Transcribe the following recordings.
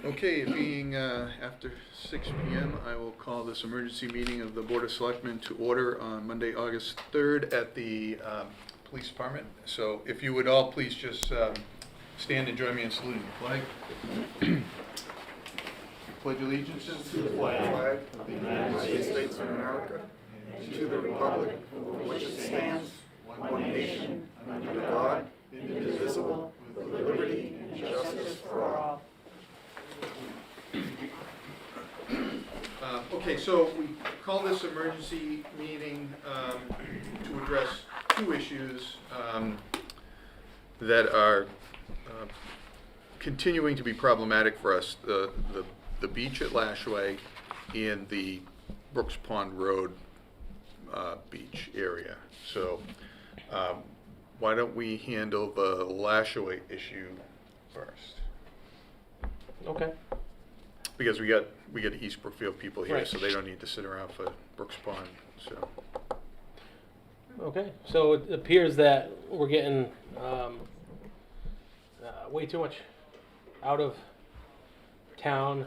Okay, it being after 6 p.m., I will call this emergency meeting of the Board of Selectmen to order on Monday, August 3rd at the Police Department. So if you would all please just stand and join me in saluting the flag. Pledge allegiance To the flag of the United States of America, and to the republic for which it stands, one nation, under God, indivisible, with liberty and justice for all. Okay, so we call this emergency meeting to address two issues that are continuing to be problematic for us, the beach at Lashaway and the Brooks Pond Road beach area. So why don't we handle the Lashaway issue first? Okay. Because we got East Brookfield people here, Right. so they don't need to sit around for Brooks Pond, so. Okay. So it appears that we're getting way too much out of town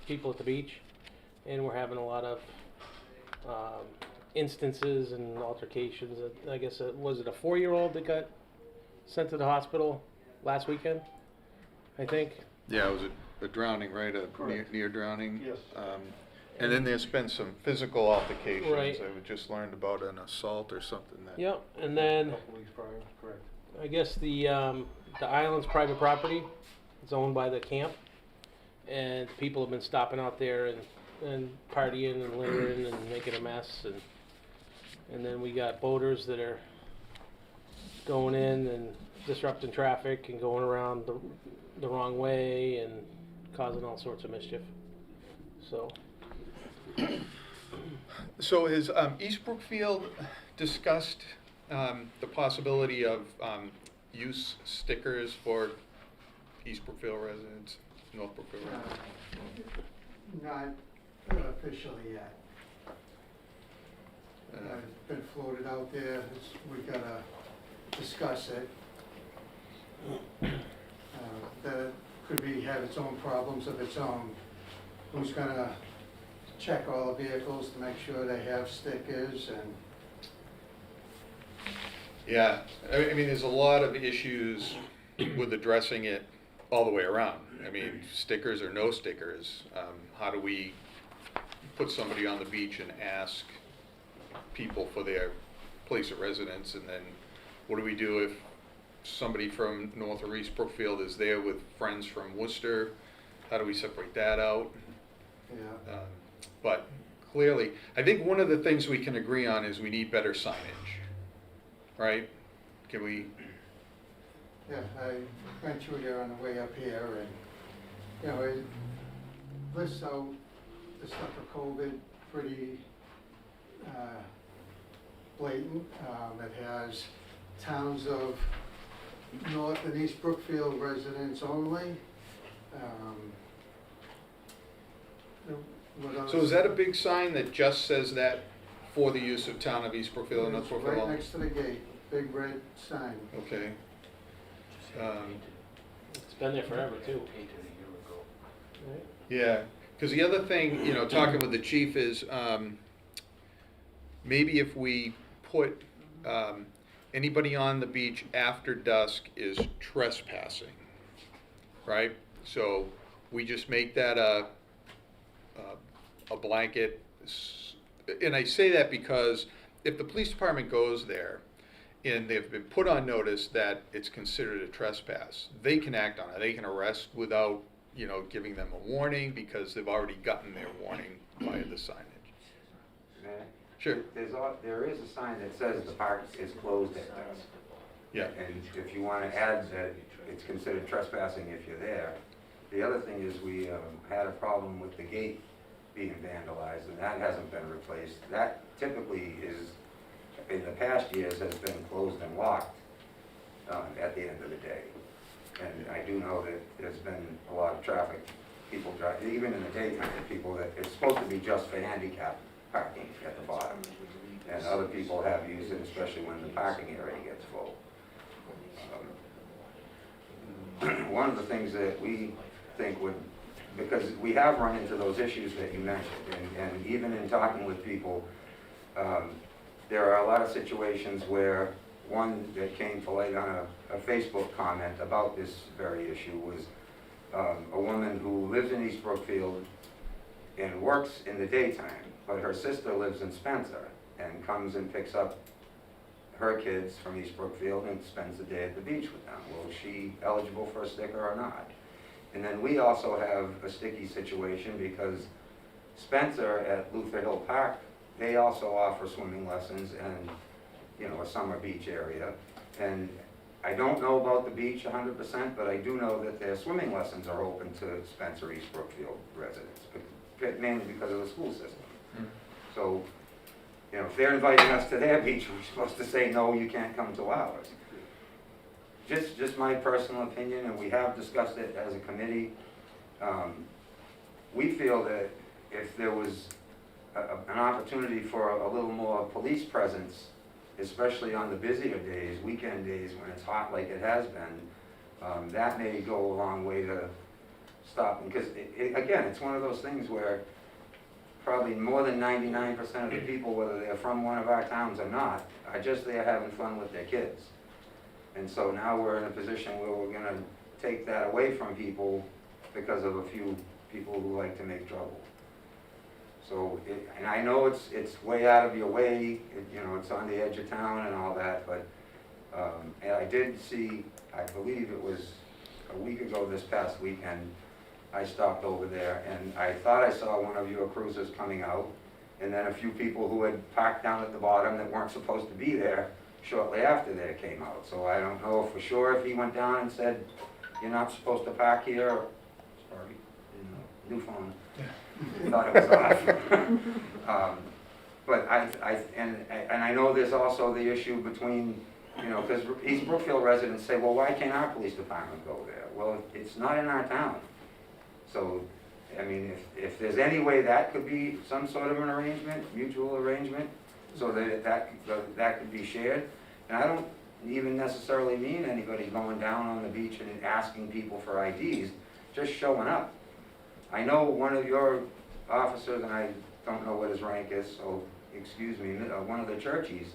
people at the beach, and we're having a lot of instances and altercations. I guess was it a 4-year-old that got sent to the hospital last weekend? I think. Yeah, it was a drowning, right? Near drowning. Yes. And then there's been some physical altercations. Right. I just learned about an assault or something that. Yep. And then A couple weeks prior, correct. I guess the island's private property. It's owned by the camp, and people have been stopping out there and partying and littering and making a mess, and then we got boaters that are going in and disrupting traffic and going around the wrong way and causing all sorts of mischief. So has East Brookfield discussed the possibility of use stickers for East Brookfield residents, North Brookfield residents? Not officially yet. It's been floated out there, we gotta discuss it. That could have its own problems of its own. Who's gonna check all the vehicles to make sure they have stickers and. Yeah, I mean, there's a lot of issues with addressing it all the way around. I mean, stickers or no stickers, how do we put somebody on the beach and ask people for their place of residence, and then what do we do if somebody from North or East Brookfield is there with friends from Worcester? How do we separate that out? Yeah. But clearly, I think one of the things we can agree on is we need better signage, right? Can we? Yeah, I went through there on the way up here, and, it lists out the stuff for COVID pretty blatant. It has towns of North and East Brookfield residents only. So is that a big sign that just says that for the use of town of East Brookfield and North It's Brookfield? right next to the gate, big red sign. Okay. It's been there forever too. Right? Yeah, because the other thing, talking with the chief is, maybe if we put, anybody on the beach after dusk is trespassing, right? So we just make that a blanket, and I say that because if the police department goes there and they've been put on notice that it's considered a trespass, they can act on it. They can arrest without, giving them a warning because they've already gotten their warning via the signage. Sure. There is a sign that says the park is closed at dusk. Yeah. And if you want to add that it's considered trespassing if you're there. The other thing is we had a problem with the gate being vandalized, and that hasn't been replaced. That typically is, in the past years, has been closed and locked at the end of the day. And I do know that there's been a lot of traffic, people drive, even in the daytime, people that, it's supposed to be just for handicap parking at the bottom. And other people have used it, especially when the parking area gets full. One of the things that we think would, because we have run into those issues that you mentioned, and even in talking with people, there are a lot of situations where one that came to light on a Facebook comment about this very issue was a woman who lives in East Brookfield and works in the daytime, but her sister lives in Spencer and comes and picks up her kids from East Brookfield and spends the day at the beach with them. Well, is she eligible for a sticker or not? And then we also have a sticky situation because Spencer at Luther Hill Park, they also offer swimming lessons and, you know, a summer beach area. And I don't know about the beach 100%, but I do know that their swimming lessons are open to Spencer East Brookfield residents, mainly because of the school system. So, you know, if they're inviting us to their beach, we're supposed to say, no, you can't come to ours. Just my personal opinion, and we have discussed it as a committee. We feel that if there was an opportunity for a little more police presence, especially on the busier days, weekend days when it's hot like it has been, that may go a long way to stop. Because, again, it's one of those things where probably more than 99% of the people, whether they're from one of our towns or not, are just there having fun with their kids. And so now we're in a position where we're going to take that away from people because of a few people who like to make trouble. So, and I know it's way out of your way, you know, it's on the edge of town and all that, but and I did see, I believe it was a week ago this past weekend, I stopped over there and I thought I saw one of your cruisers coming out, and then a few people who had parked down at the bottom that weren't supposed to be there shortly after they came out. So I don't know for sure if he went down and said, you're not supposed to park here. Sorry, new phone. Thought it was off. But I know there's also the issue between, you know, because East Brookfield residents say, well, why can't our police department go there? Well, it's not in our town. So, I mean, if there's any way that could be some sort of an arrangement, mutual arrangement, so that could be shared. And I don't even necessarily mean anybody going down on the beach and asking people for IDs, just showing up. I know one of your officers, and I don't know what his rank is, so excuse me, one of the Churchies,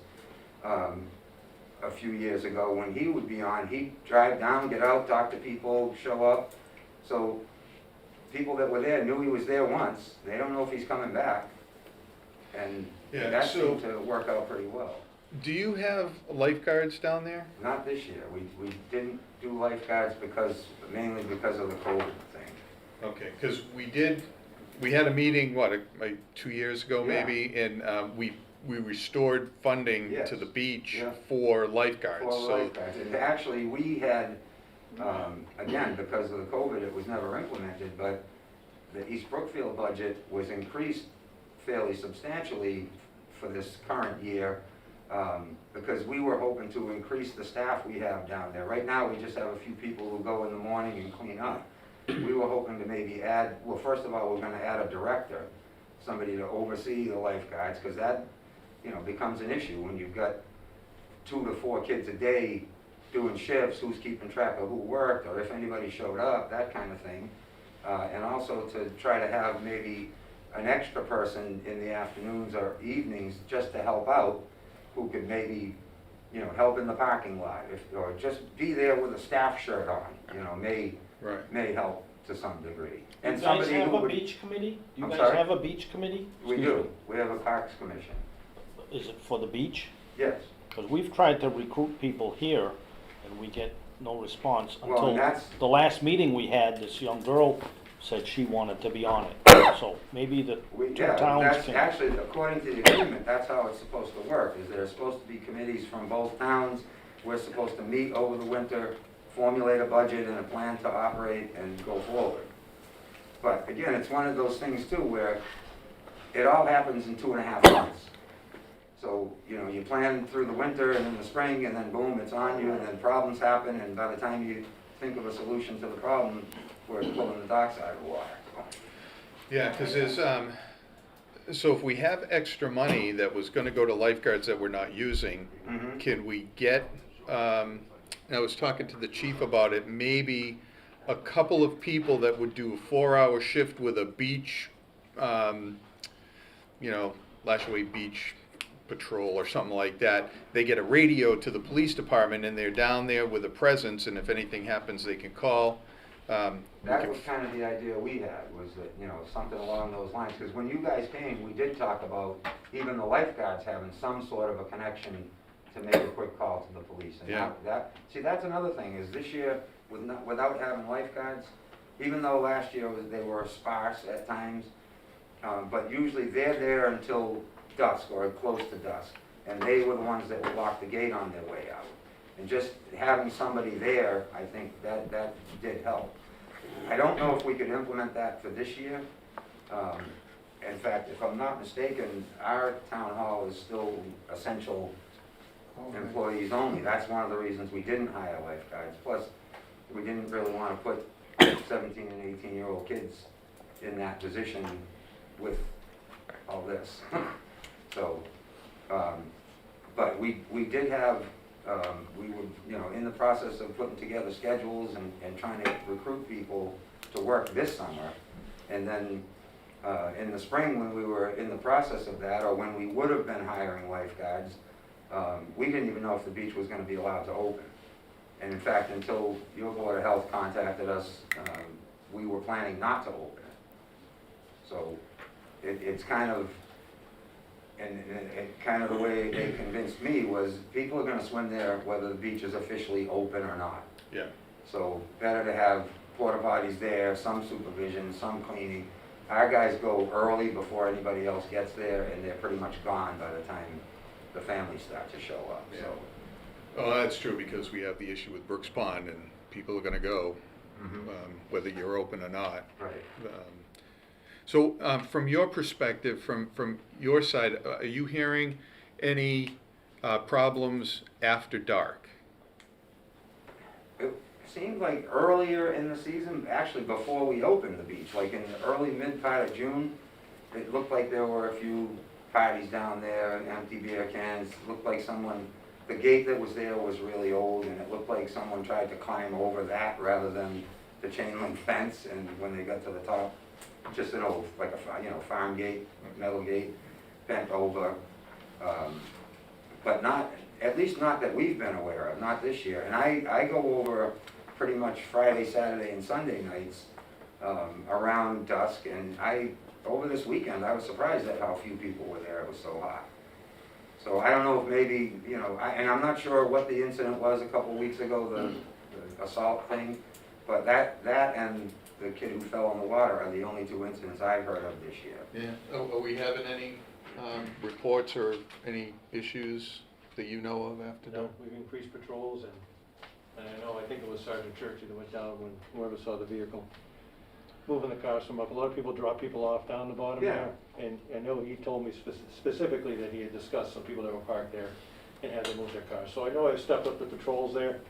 a few years ago when he would be on, he'd drive down, get out, talk to people, show up. So people that were there knew he was there once. They don't know if he's coming back. And Yeah, that so- seemed to work out pretty well. Do you have lifeguards down there? Not this year. We didn't do lifeguards mainly because of the COVID thing. Okay, because we had a meeting, like 2 years ago Yeah. maybe, and we restored funding Yes. to the beach Yeah. for lifeguards. For So lifeguards. And actually, we had, again, because of the COVID, it was never implemented, but the East Brookfield budget was increased fairly substantially for this current year, because we were hoping to increase the staff we have down there. Right now, we just have a few people who go in the morning and clean up. We were hoping to maybe add, well, first of all, we're gonna add a director, somebody to oversee the lifeguards, because that, you know, becomes an issue when you've got 2 to 4 kids a day doing shifts, who's keeping track of who worked, or if anybody showed up, that kind of thing. And also to try to have maybe an extra person in the afternoons or evenings just to help out, who could maybe, you know, help in the parking lot, or just be there with a staff shirt on, you know, right. may help to some degree. Do And you guys somebody have who a would, beach committee? Do you I'm guys sorry? have a beach committee? we Excuse do, we have a parks commission, me. Is it for the beach? yes. Because we've tried to recruit people here and we get no response Well, until and that's- the last meeting we had, this young girl said she wanted to be on it. So maybe the two towns That's can. actually, according to the agreement, that's how it's supposed to work, is there's supposed to be committees from both towns. We're supposed to meet over the winter, formulate a budget and a plan to operate and go forward. But again, it's one of those things too where it all happens in 2.5 months. So, you know, you plan through the winter and in the spring and then boom, it's on you, and then problems happen, and by the time you think of a solution to the problem, we're pulling the docks out of the water. Yeah, because there's, so if we have extra money that was gonna go to lifeguards that we're not using, Mhm. can we get, I was talking to the chief about it, maybe a couple of people that would do a 4-hour shift with a beach, you know, Lashaway Beach Patrol or something like that. They get a radio to the police department and they're down there with a presence, and if anything happens, they can call. That was kind of the idea we had, was that, you know, something along those lines, because when you guys came, we did talk about even the lifeguards having some sort of a connection to make a quick call to the police. And Yeah. see, that's another thing, is this year, without having lifeguards, even though last year they were sparse at times, but usually they're there until dusk or close to dusk, and they were the ones that would lock the gate on their way out. And just having somebody there, I think that did help. I don't know if we could implement that for this year. In fact, if I'm not mistaken, our town hall is still essential employees only. That's one of the reasons we didn't hire lifeguards. Plus, we didn't really want to put 17 and 18-year-old kids in that position with all this. So, but we did have, we were, you know, in the process of putting together schedules and trying to recruit people to work this summer. And then in the spring, when we were in the process of that, or when we would have been hiring lifeguards, we didn't even know if the beach was going to be allowed to open. And in fact, until your Board of Health contacted us, we were planning not to open it. So it's kind of, and kind of the way they convinced me was people are going to swim there whether the beach is officially open or not. Yeah. So better to have porta potties there, some supervision, some cleaning. Our guys go early before anybody else gets there, and they're pretty much gone by the time the families start to show up. Yeah. So. Oh, that's true, because we have the issue with Brooks Pond, and people are gonna go, whether you're open or not. Right. So, from your perspective, from your side, are you hearing any problems after dark? It seemed like earlier in the season, actually before we opened the beach, like in the early mid part of June, it looked like there were a few parties down there, empty beer cans. It looked like the gate that was there was really old, and it looked like someone tried to climb over that rather than the chain link fence. And when they got to the top, just an old, like a farm gate, metal gate, bent over. But not, at least not that we've been aware of, not this year. And I go over pretty much Friday, Saturday, and Sunday nights around dusk, and over this weekend, I was surprised at how few people were there. It was so hot. So I don't know if maybe, you know, and I'm not sure what the incident was a couple weeks ago, the assault thing, but that and the kid who fell in the water are the only two incidents I've heard of this year. Yeah. Are we having any reports or any issues that you know of after No, dark? we've increased patrols, and I think it was Sergeant Churchy that went down when whoever saw the vehicle moving the cars from up. A lot of people drop people off down the bottom there. And I know he told me specifically that he had discussed some people that were parked there and had to move their cars. So I know I've stepped up the patrols there.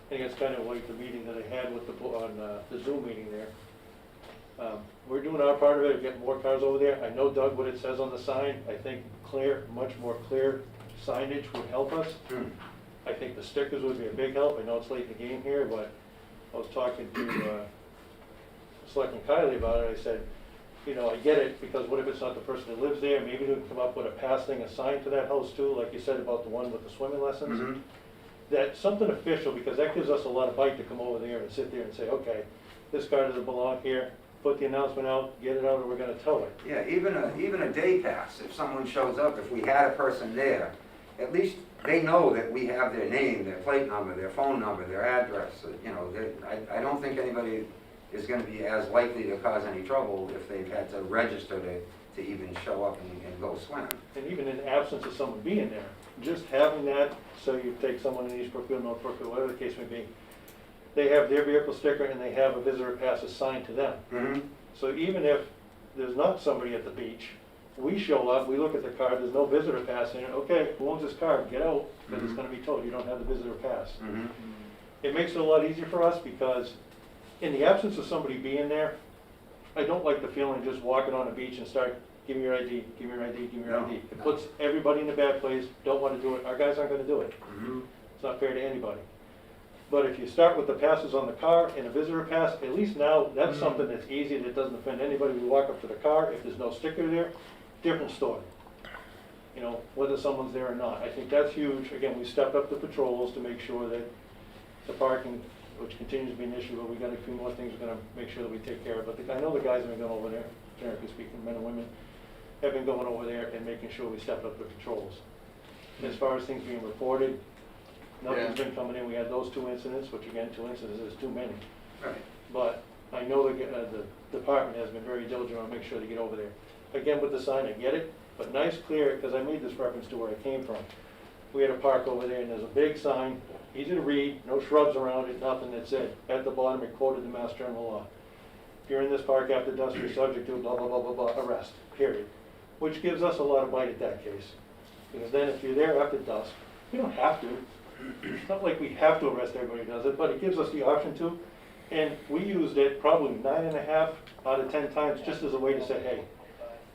I think it's kind of like the meeting that I had with the Zoom meeting there. We're doing our part of it, getting more cars over there. I know, Doug, what it says on the sign. I think much more clear signage would help us. I think the stickers would be a big help. I know it's late in the game here, but I was talking to Selectman Kylie about it. I said, you know, I get it, because what if it's not the person that lives there? Maybe we can come up with a pass thing assigned to that house too, like you said about the one with the swimming lessons. That's something official, because that gives us a lot of bite to come over there and sit there and say, okay, this car doesn't belong here, put the announcement out, get it out, or we're gonna tow it. Yeah, even a day pass, if someone shows up, if we had a person there, at least they know that we have their name, their plate number, their phone number, their address. You know, I don't think anybody is going to be as likely to cause any trouble if they've had to register to even show up and go swim. And even in absence of someone being there, just having that, so you take someone in East Brookfield, North Brookfield, whatever the case may be, they have their vehicle sticker and they have a visitor pass assigned to them. So even if there's not somebody at the beach, we show up, we look at the car, there's no visitor pass in it, okay, who owns this car? Get out, because it's going to be told you don't have the visitor pass. It makes it a lot easier for us, because in the absence of somebody being there, I don't like the feeling just walking on the beach and start, give me your ID, give me your ID, give me your ID. It puts everybody in a bad place, don't want to do it. Our guys aren't going to do it. It's not fair to anybody. But if you start with the passes on the car and a visitor pass, at least now, that's something that's easy, that doesn't offend anybody. We walk up to the car, if there's no sticker there, different story. You know, whether someone's there or not. I think that's huge. Again, we stepped up the patrols to make sure that the parking, which continues to be an issue, but we got a few more things we're gonna make sure that we take care of. But I know the guys have been going over there, generically speaking, men and women, have been going over there and making sure we stepped up the patrols. As far as things being reported, nothing's been coming in. We had those 2 incidents, which again, 2 incidents is too many. Right. But I know the department has been very diligent on making sure to get over there. Again, with the sign, I get it, but nice, clear, because I made this reference to where I came from. We had a park over there, and there's a big sign, easy to read, no shrubs around it, nothing that said, at the bottom, it quoted the Mass General Law. If you're in this park after dusk, you're subject to blah, blah, blah, blah, blah, arrest, period. Which gives us a lot of bite at that case. Because then if you're there after dusk, we don't have to. It's not like we have to arrest everybody who does it, but it gives us the option to. And we used it probably 9.5 out of 10 times just as a way to say, hey,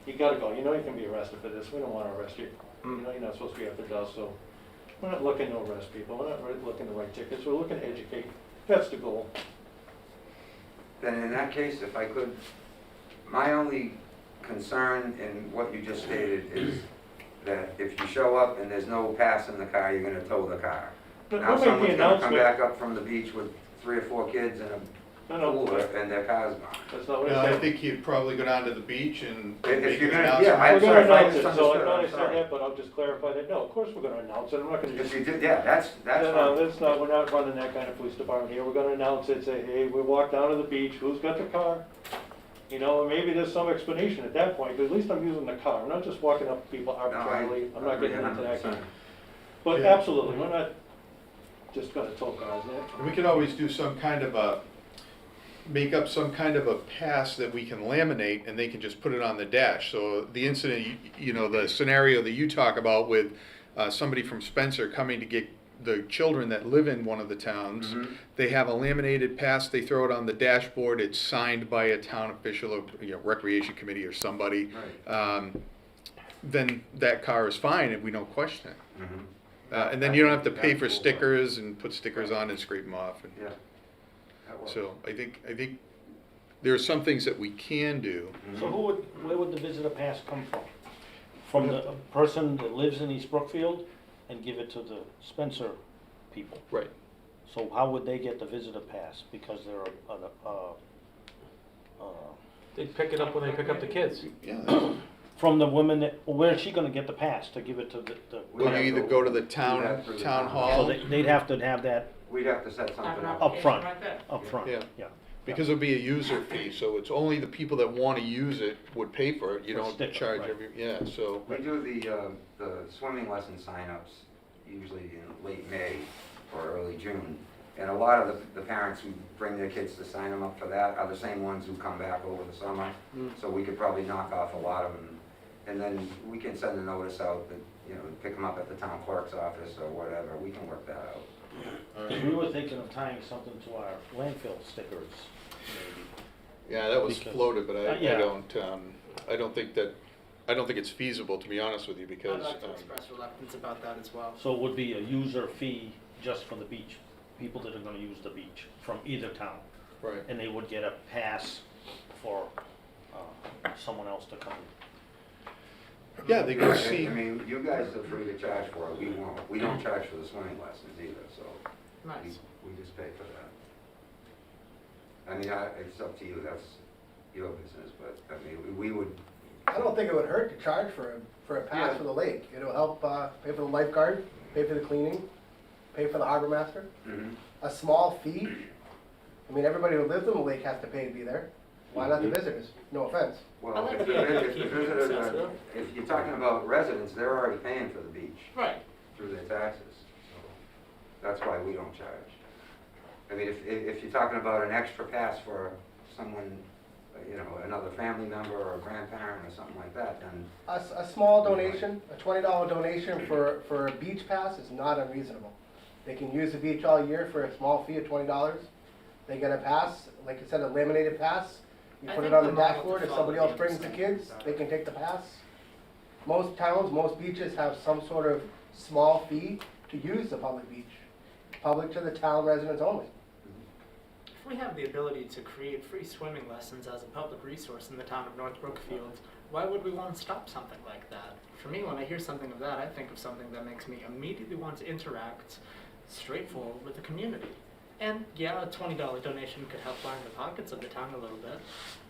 you gotta go. You know you can be arrested for this. We don't wanna arrest you. You know you're not supposed to be after dusk, so we're not looking to arrest people. We're not looking to write tickets. We're looking to educate. That's the goal. Then in that case, if I could, my only concern in what you just stated is that if you show up and there's no pass in the car, you're gonna tow the car. But Now we'll make the someone's gonna come announcement. back up from the beach with 3 or 4 kids and a No, cooler and their car's gone. that's not what No, I I said. think you'd probably go down to the beach and If make you're an gonna- announcement. yeah, I'm We're sorry gonna if I announce it, so I misunderstood. thought I I'm said sorry. that, but I'll just clarify that. No, of course we're gonna announce it. I'm not gonna If just. you did, yeah, that's No, fine. that's not, we're not running that kind of police department here. We're gonna announce it, say, hey, we walked down to the beach, who's got the car? You know, and maybe there's some explanation at that point, but at least I'm using the car. I'm not just walking up to people arbitrarily. I'm not getting into that kind. But Yeah. absolutely, we're not just gonna tow cars there. And we could always do some kind of a, make up some kind of a pass that we can laminate and they can just put it on the dash. So the incident, you know, the scenario that you talk about with somebody from Spencer coming to get the children that live in one of the towns, they have a laminated pass, they throw it on the dashboard, it's signed by a town official or, you know, recreation committee or somebody. Right. Then that car is fine and we don't question it. Mhm. And then you don't have to pay for That's cool. stickers and put stickers on and scrape them off. And Yeah. That works. so I think there are some things that we can do. So where would the visitor pass come from? From the person that lives in East Brookfield and give it to the Spencer people? Right. So how would they get the visitor pass? Because they're They pick it up when they pick up the kids. Yeah. from the women that, well, where's she gonna get the pass to give it to the? We Well, have you either to- go to the we town have to the town So hall. they'd have to have that We'd have to set Have something an up. up application front, right there. up front, Yeah. yeah. Because it'll be a user fee, so it's only the people that want to use it would pay for it. You For a don't sticker, charge right. yeah, so. We do the swimming lesson signups usually in late May or early June. And a lot of the parents who bring their kids to sign them up for that are the same ones who come back over the summer. So we could probably knock off a lot of them. And then we can send a notice out that, you know, pick them up at the town clerk's office or whatever. We can work that out. We were thinking of tying something to our landfill stickers, maybe. Yeah, that was Because- floated, but yeah. I don't think it's feasible, to be honest with you, I'd because, like to express reluctance about that as well. So it would be a user fee just for the beach, people that are gonna use the beach from either town. right. And they would get a pass for, someone else to come. Yeah, they go I see, mean, you guys are free to charge for it. We won't. We don't charge for the swimming lessons either, so Nice. we just pay for that. I mean, it's up to you. That's your business, but I mean, we would. I don't think it would hurt to charge for a pass Yeah. for the lake. It'll help pay for the lifeguard, pay for the cleaning, pay for the harbor master. Mhm. A small fee. I mean, everybody who lives on the lake has to pay to be there. Why not the visitors? No offense. I Well, like if the idea of the keeping it visitors, accessible. if you're talking about residents, they're already paying for the beach Right. through their taxes. So that's why we don't charge. I mean, if you're talking about an extra pass for someone, you know, another family member or a grandparent or something like that, then A small donation, a $20 donation for a beach pass is not unreasonable. They can use the beach all year for a small fee of $20. They get a pass, like I said, a laminated pass. You I put it think on the the model dashboard, to if follow somebody would else be brings the understandable. kids, they can take the pass. Most towns, most beaches have some sort of small fee to use the public beach. public to the town residents only. If we have the ability to create free swimming lessons as a public resource in the town of North Brookfield, why would we want to stop something like that? For me, when I hear something of that, I think of something that makes me immediately want to interact straightforward with the community. And yeah, a $20 donation could help line the pockets of the town a little bit,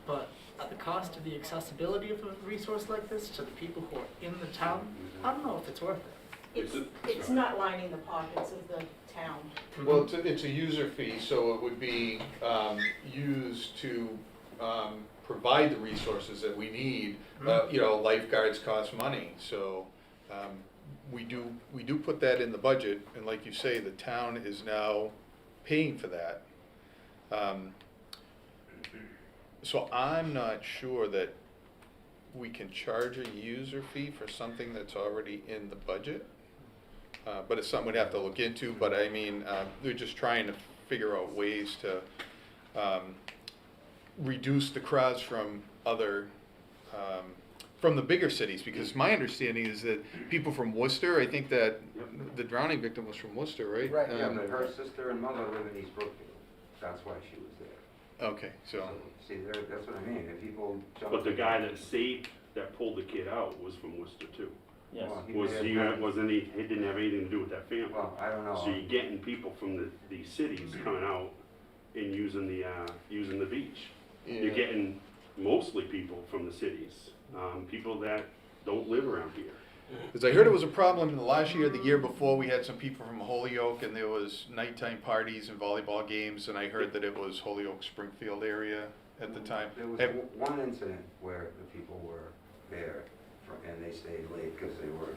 but at the cost of the accessibility of a resource like this to the people who are in the town, I don't know if it's worth it. It's not lining the pockets of the town. Well, it's a user fee, so it would be used to provide the resources that we need. You know, lifeguards cost money, so we do put that in the budget, and like you say, the town is now paying for that. So I'm not sure that we can charge a user fee for something that's already in the budget. But it's something we'd have to look into, but I mean, they're just trying to figure out ways to reduce the crowds from other, from the bigger cities, because my understanding is that people from Worcester, I think that the drowning victim was from Worcester, right? Right. Yeah, but her sister and mother live in East Brookfield, that's why she was there. Okay, so, See, that's what I mean, if people jump. But the guy that pulled the kid out was from Worcester too. Yes. Well, He didn't have anything to do with that family. Well, I don't know. So you're getting people from the cities coming out and using the beach. You're yeah. getting mostly people from the cities, people that don't live around here. Because I heard it was a problem in the last year, the year before, we had some people from Holyoke, and there was nighttime parties and volleyball games, and I heard that it was Holyoke Springfield area at the time. There was one incident where the people were there, and they stayed late because they were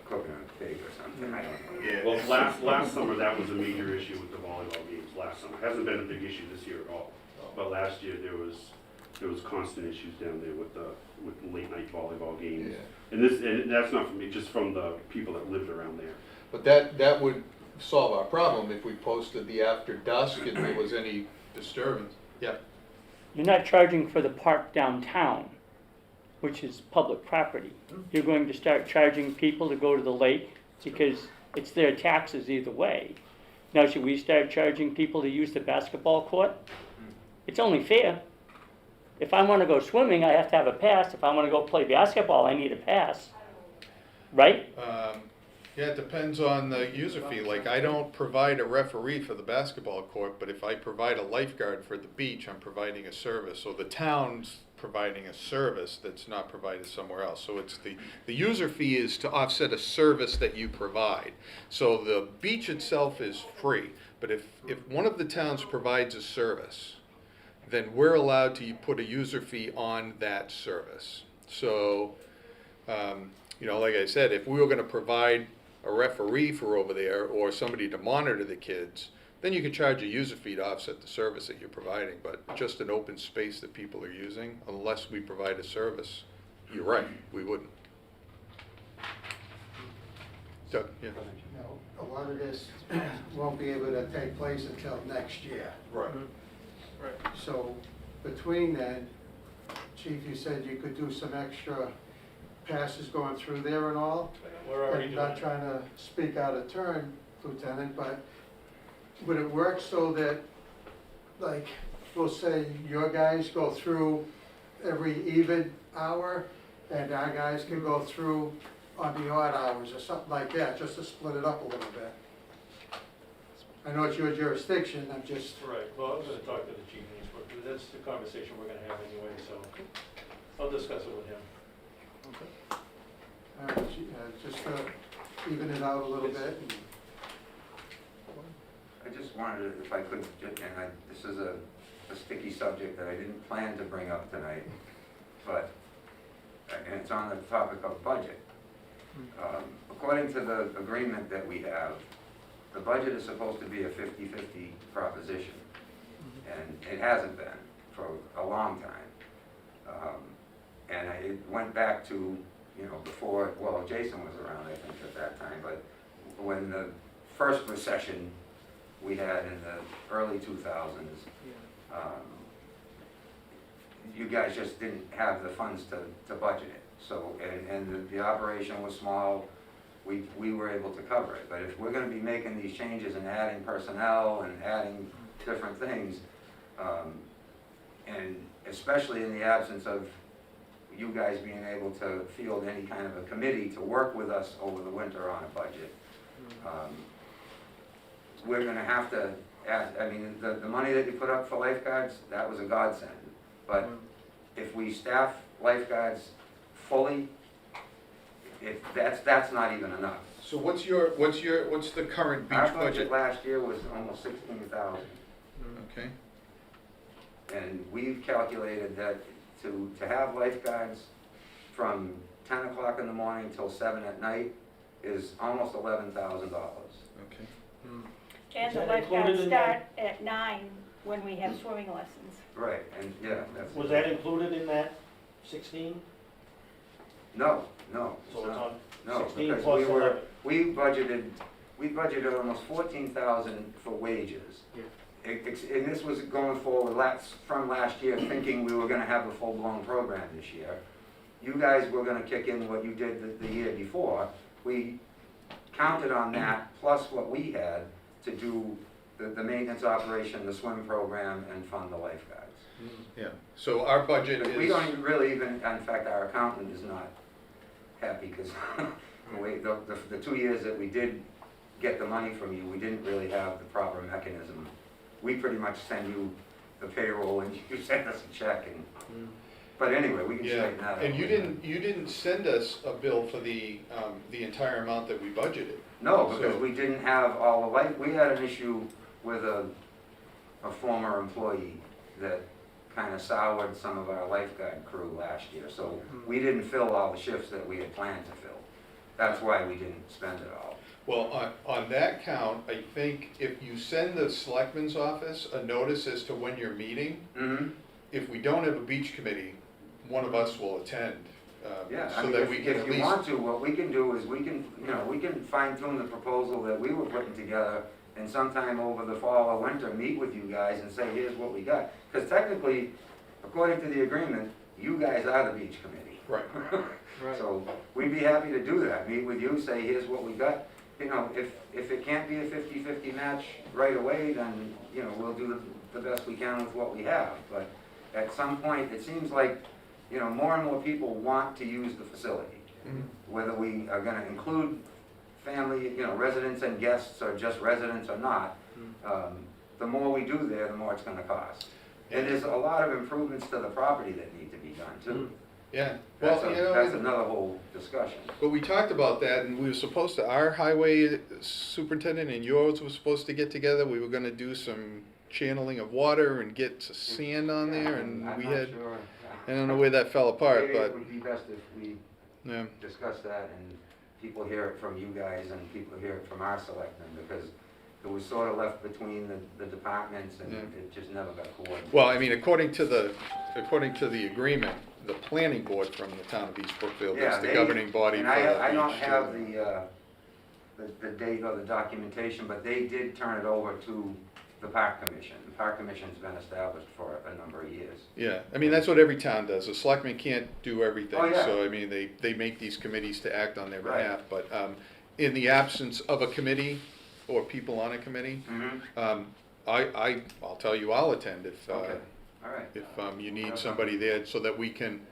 cooking a pig or something, I don't know. Yeah. Well, last summer, that was a major issue with the volleyball games last summer. Hasn't been a big issue this year at all. But last year, there was constant issues down there with late night volleyball games. Yeah. And that's not from me, just from the people that lived around there. But that would solve our problem if we posted the after dusk and there was any disturbance. Yeah. You're not charging for the park downtown, which is public property. You're going to start charging people to go to the lake because it's their taxes either way. Now, should we start charging people to use the basketball court? It's only fair. If I want to go swimming, I have to have a pass. If I want to go play basketball, I need a pass. Right? Yeah, it depends on the user fee. Like, I don't provide a referee for the basketball court, but if I provide a lifeguard for the beach, I'm providing a service. So the town's providing a service that's not provided somewhere else. So it's the user fee is to offset a service that you provide. So the beach itself is free, but if one of the towns provides a service, then we're allowed to put a user fee on that service. So, you know, like I said, if we were gonna provide a referee for over there or somebody to monitor the kids, then you could charge a user fee to offset the service that you're providing. But just an open space that people are using, unless we provide a service, you're right, we wouldn't. Doug, yeah. You know, a lot of this won't be able to take place until next year. Right. So between then, Chief, you said you could do some extra passes going through there and all? We're already And doing not it. trying to speak out of turn, Lieutenant, but would it work so that, like, we'll say your guys go through every even hour and our guys can go through on the odd hours or something like that, just to split it up a little bit? I know it's your jurisdiction, I'm just, Right, well, I'm gonna talk to the chief in East Brookfield. That's the conversation we're gonna have anyway, so I'll discuss it with him. just to even it out a little bit. And I just wanted to, if I could, this is a sticky subject that I didn't plan to bring up tonight, but, and it's on the topic of budget. According to the agreement that we have, the budget is supposed to be a 50-50 proposition, and it hasn't been for a long time. And it went back to, you know, before, well, Jason was around, I think, at that time, but when the first recession we had in the early 2000s, you guys just didn't have the funds to budget it. So, and the operation was small, we were able to cover it. But if we're gonna be making these changes and adding personnel and adding different things, and especially in the absence of you guys being able to field any kind of a committee to work with us over the winter on a budget, we're gonna have to add, I mean, the money that you put up for lifeguards, that was a godsend. But if we staff lifeguards fully, that's not even enough. So what's the current beach Our budget budget? last year was almost 16,000. Okay, And we've calculated that to have lifeguards from 10 o'clock in the morning till 7 at night is almost $11,000. okay. And the that lifeguards included in start at 9 when we have swimming lessons. Right, and yeah, that's. Was that included in that 16? No, no. So it's on No, 16 because plus 11. we budgeted almost 14,000 for wages. Yeah. And this was going forward from last year, thinking we were gonna have a full-blown program this year. You guys were gonna kick in what you did the year before. We counted on that, plus what we had to do the maintenance operation, the swim program, and fund the lifeguards. Yeah, so our budget We is, don't even really even, in fact, our accountant is not happy, because the 2 years that we did get the money from you, we didn't really have the proper mechanism. We pretty much send you the payroll and you send us a check, and, but anyway, we can yeah, straighten that out. and you didn't send us a bill for the entire amount that we budgeted. No, because So- we didn't have all the we had an issue with a former employee that kind of soured some of our lifeguard crew last year, so we didn't fill all the shifts that we had planned to fill. That's why we didn't spend it all. Well, on that count, I think if you send the selectman's office a notice as to when you're meeting, Mm-hmm. if we don't have a beach committee, one of us will attend. Yeah, I So mean, that we can if at you least, want to, what we can do is we can fine tune the proposal that we were putting together, and sometime over the fall or winter, meet with you guys and say, here's what we got. Because technically, according to the agreement, you guys are the beach committee. right, Right. So we'd be happy to do that, meet with you, say, here's what we got. You know, if it can't be a 50-50 match right away, then, you know, we'll do the best we can with what we have. But at some point, it seems like, you know, more and more people want to use the facility. Mhm. Whether we are gonna include family, you know, residents and guests, or just residents or not, the more we do there, the more it's gonna cost. And there's a lot of improvements to the property that need to be done too. yeah. That's Well, you know, that's another whole discussion. but we talked about that, and we were supposed to, our highway superintendent and yours were supposed to get together. We were gonna do some channeling of water and get sand on there, and I'm we not had, sure. I don't know where that fell apart, Maybe but, it would be best if we yeah. discuss that and people hear it from you guys and people hear it from our selectmen, because it was sort of left between the departments and Yeah. it just never got coordinated. Well, I mean, according to the agreement, the planning board from the town of East Brookfield is Yeah, the they- governing body And for the I don't beach, have so- the date or the documentation, but they did turn it over to the park commission. The park commission's been established for a number of years. Yeah, I mean, that's what every town does. The selectmen can't do everything, Oh, yeah. so I mean, they make these committees to act on their Right. behalf. But in the absence of a committee or people on a committee, Mm-hmm. I'll tell you, I'll attend if, Okay, all right. if you need somebody there so that we can,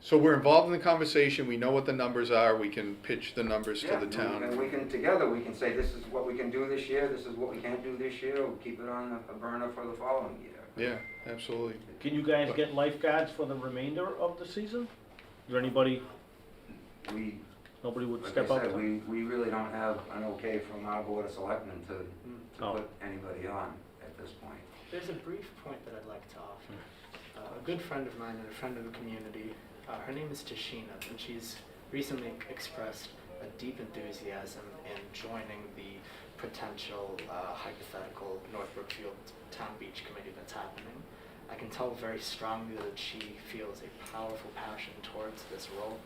so we're involved in the conversation, we know what the numbers are, we can pitch the numbers to Yeah, the and town. we can, together, we can say, this is what we can do this year, this is what we can't do this year, we'll keep it on a burner for the following year. Yeah, absolutely. Can you guys get lifeguards for the remainder of the season? Is there anybody, nobody would Like step I up said, to? we really don't have an okay from our board of selectmen to Oh. put anybody on at this point. There's a brief point that I'd like to offer. A good friend of mine and a friend of the community, her name is Tashina, and she's recently expressed a deep enthusiasm in joining the potential hypothetical North Brookfield Town Beach Committee that's happening. I can tell very strongly that she feels a powerful passion towards this role.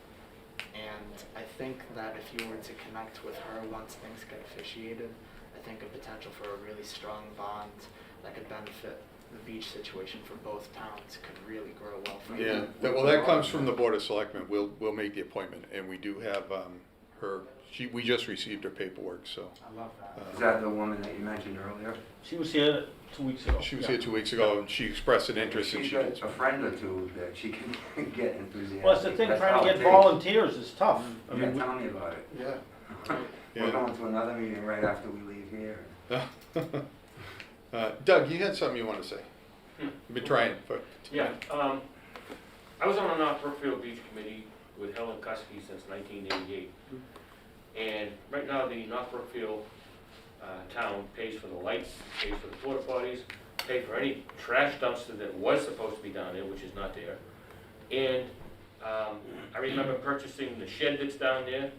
And I think that if you were to connect with her once things get officiated, I think a potential for a really strong bond that could benefit the beach situation for both towns could really grow well from Yeah, that. well, that comes from the Board of Selectmen. We'll make the appointment, and we do have we just received her paperwork, so. I love that. Is that the woman that you mentioned earlier? She was here 2 weeks ago. She was Yeah. here 2 weeks ago, and she expressed an interest, and She's she got did. a friend or two that she can get enthusiastic. Well, it's the thing, That's trying how to it get takes. volunteers is tough. I Yeah, mean, tell me about it. Yeah. Yeah. We're going to another meeting right after we leave here. Doug, you had something you want to say? You've been trying, but. Yeah, I was on the North Brookfield Beach Committee with Helen Kuski since 1988. And right now, the North Brookfield town pays for the lights, pays for the porta potties, pays for any trash dumpster that was supposed to be down there, which is not there. And I remember purchasing the shed that's down there.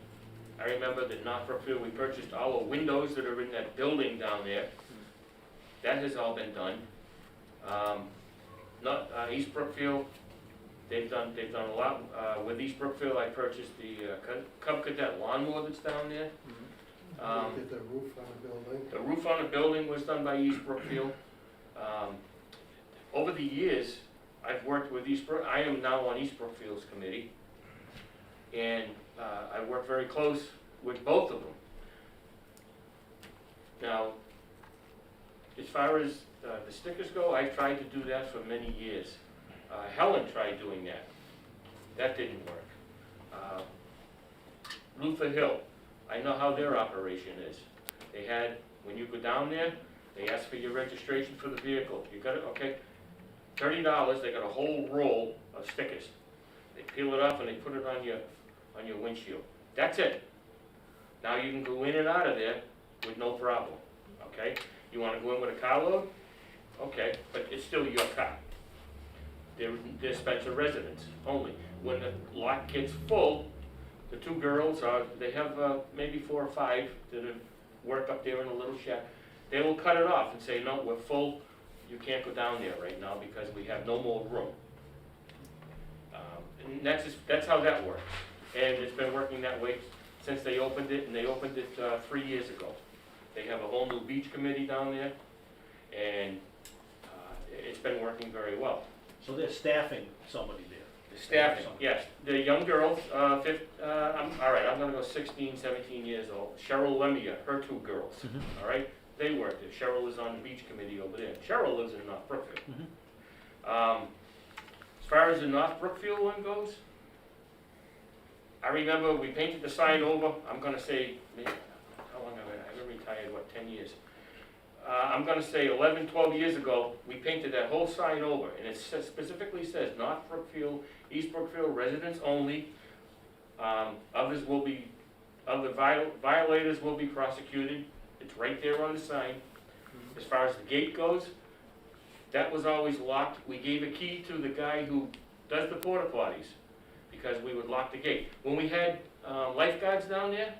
I remember that North Brookfield, we purchased all the windows that are in that building down there. That has all been done. East Brookfield, they've done a lot. With East Brookfield, I purchased the Cub Cadet lawnmower that's down there. Did the roof on the building. The roof on the building was done by East Brookfield. Over the years, I've worked with I am now on East Brookfield's committee, and I work very close with both of them. Now, as far as the stickers go, I tried to do that for many years. Helen tried doing that. That didn't work. Luther Hill, I know how their operation is. They had, when you go down there, they ask for your registration for the vehicle. You got it, okay? $30, they got a whole roll of stickers. They peel it off and they put it on your windshield. That's it. Now you can go in and out of there with no problem, okay? You want to go in with a carload? Okay, but it's still your car. They're Spencer residents only. When the lot gets full, the two girls, they have maybe 4 or 5 that have worked up there in a little shack. They will cut it off and say, no, we're full. You can't go down there right now because we have no more room. And that's how that works. And it's been working that way since they opened it, and they opened it 3 years ago. They have a whole new beach committee down there, and it's been working very well. so they're staffing somebody there. The staffing, yes. The young girls, all right, I'm gonna go 16, 17 years old. Cheryl Lemia, her 2 girls, all right? They work there. Cheryl is on the beach committee over there. Cheryl lives in North Brookfield. As far as the North Brookfield one goes, I remember we painted the sign over, I'm gonna say, maybe, how long have I've been retired, 10 years? I'm gonna say 11, 12 years ago, we painted that whole sign over, and it specifically says North Brookfield, East Brookfield residents only. Other violators will be prosecuted. It's right there on the sign. As far as the gate goes, that was always locked. We gave a key to the guy who does the porta potties because we would lock the gate. When we had lifeguards down there,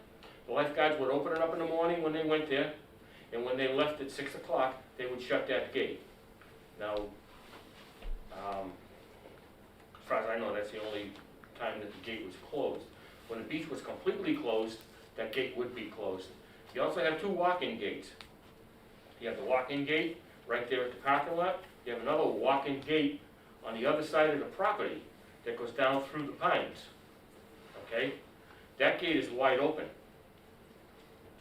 the lifeguards would open it up in the morning when they went there, and when they left at 6 o'clock, they would shut that gate. Now, as far as I know, that's the only time that the gate was closed. When the beach was completely closed, that gate would be closed. You also have 2 walk-in gates. You have the walk-in gate right there at the parking lot. You have another walk-in gate on the other side of the property that goes down through the pines. Okay? That gate is wide open.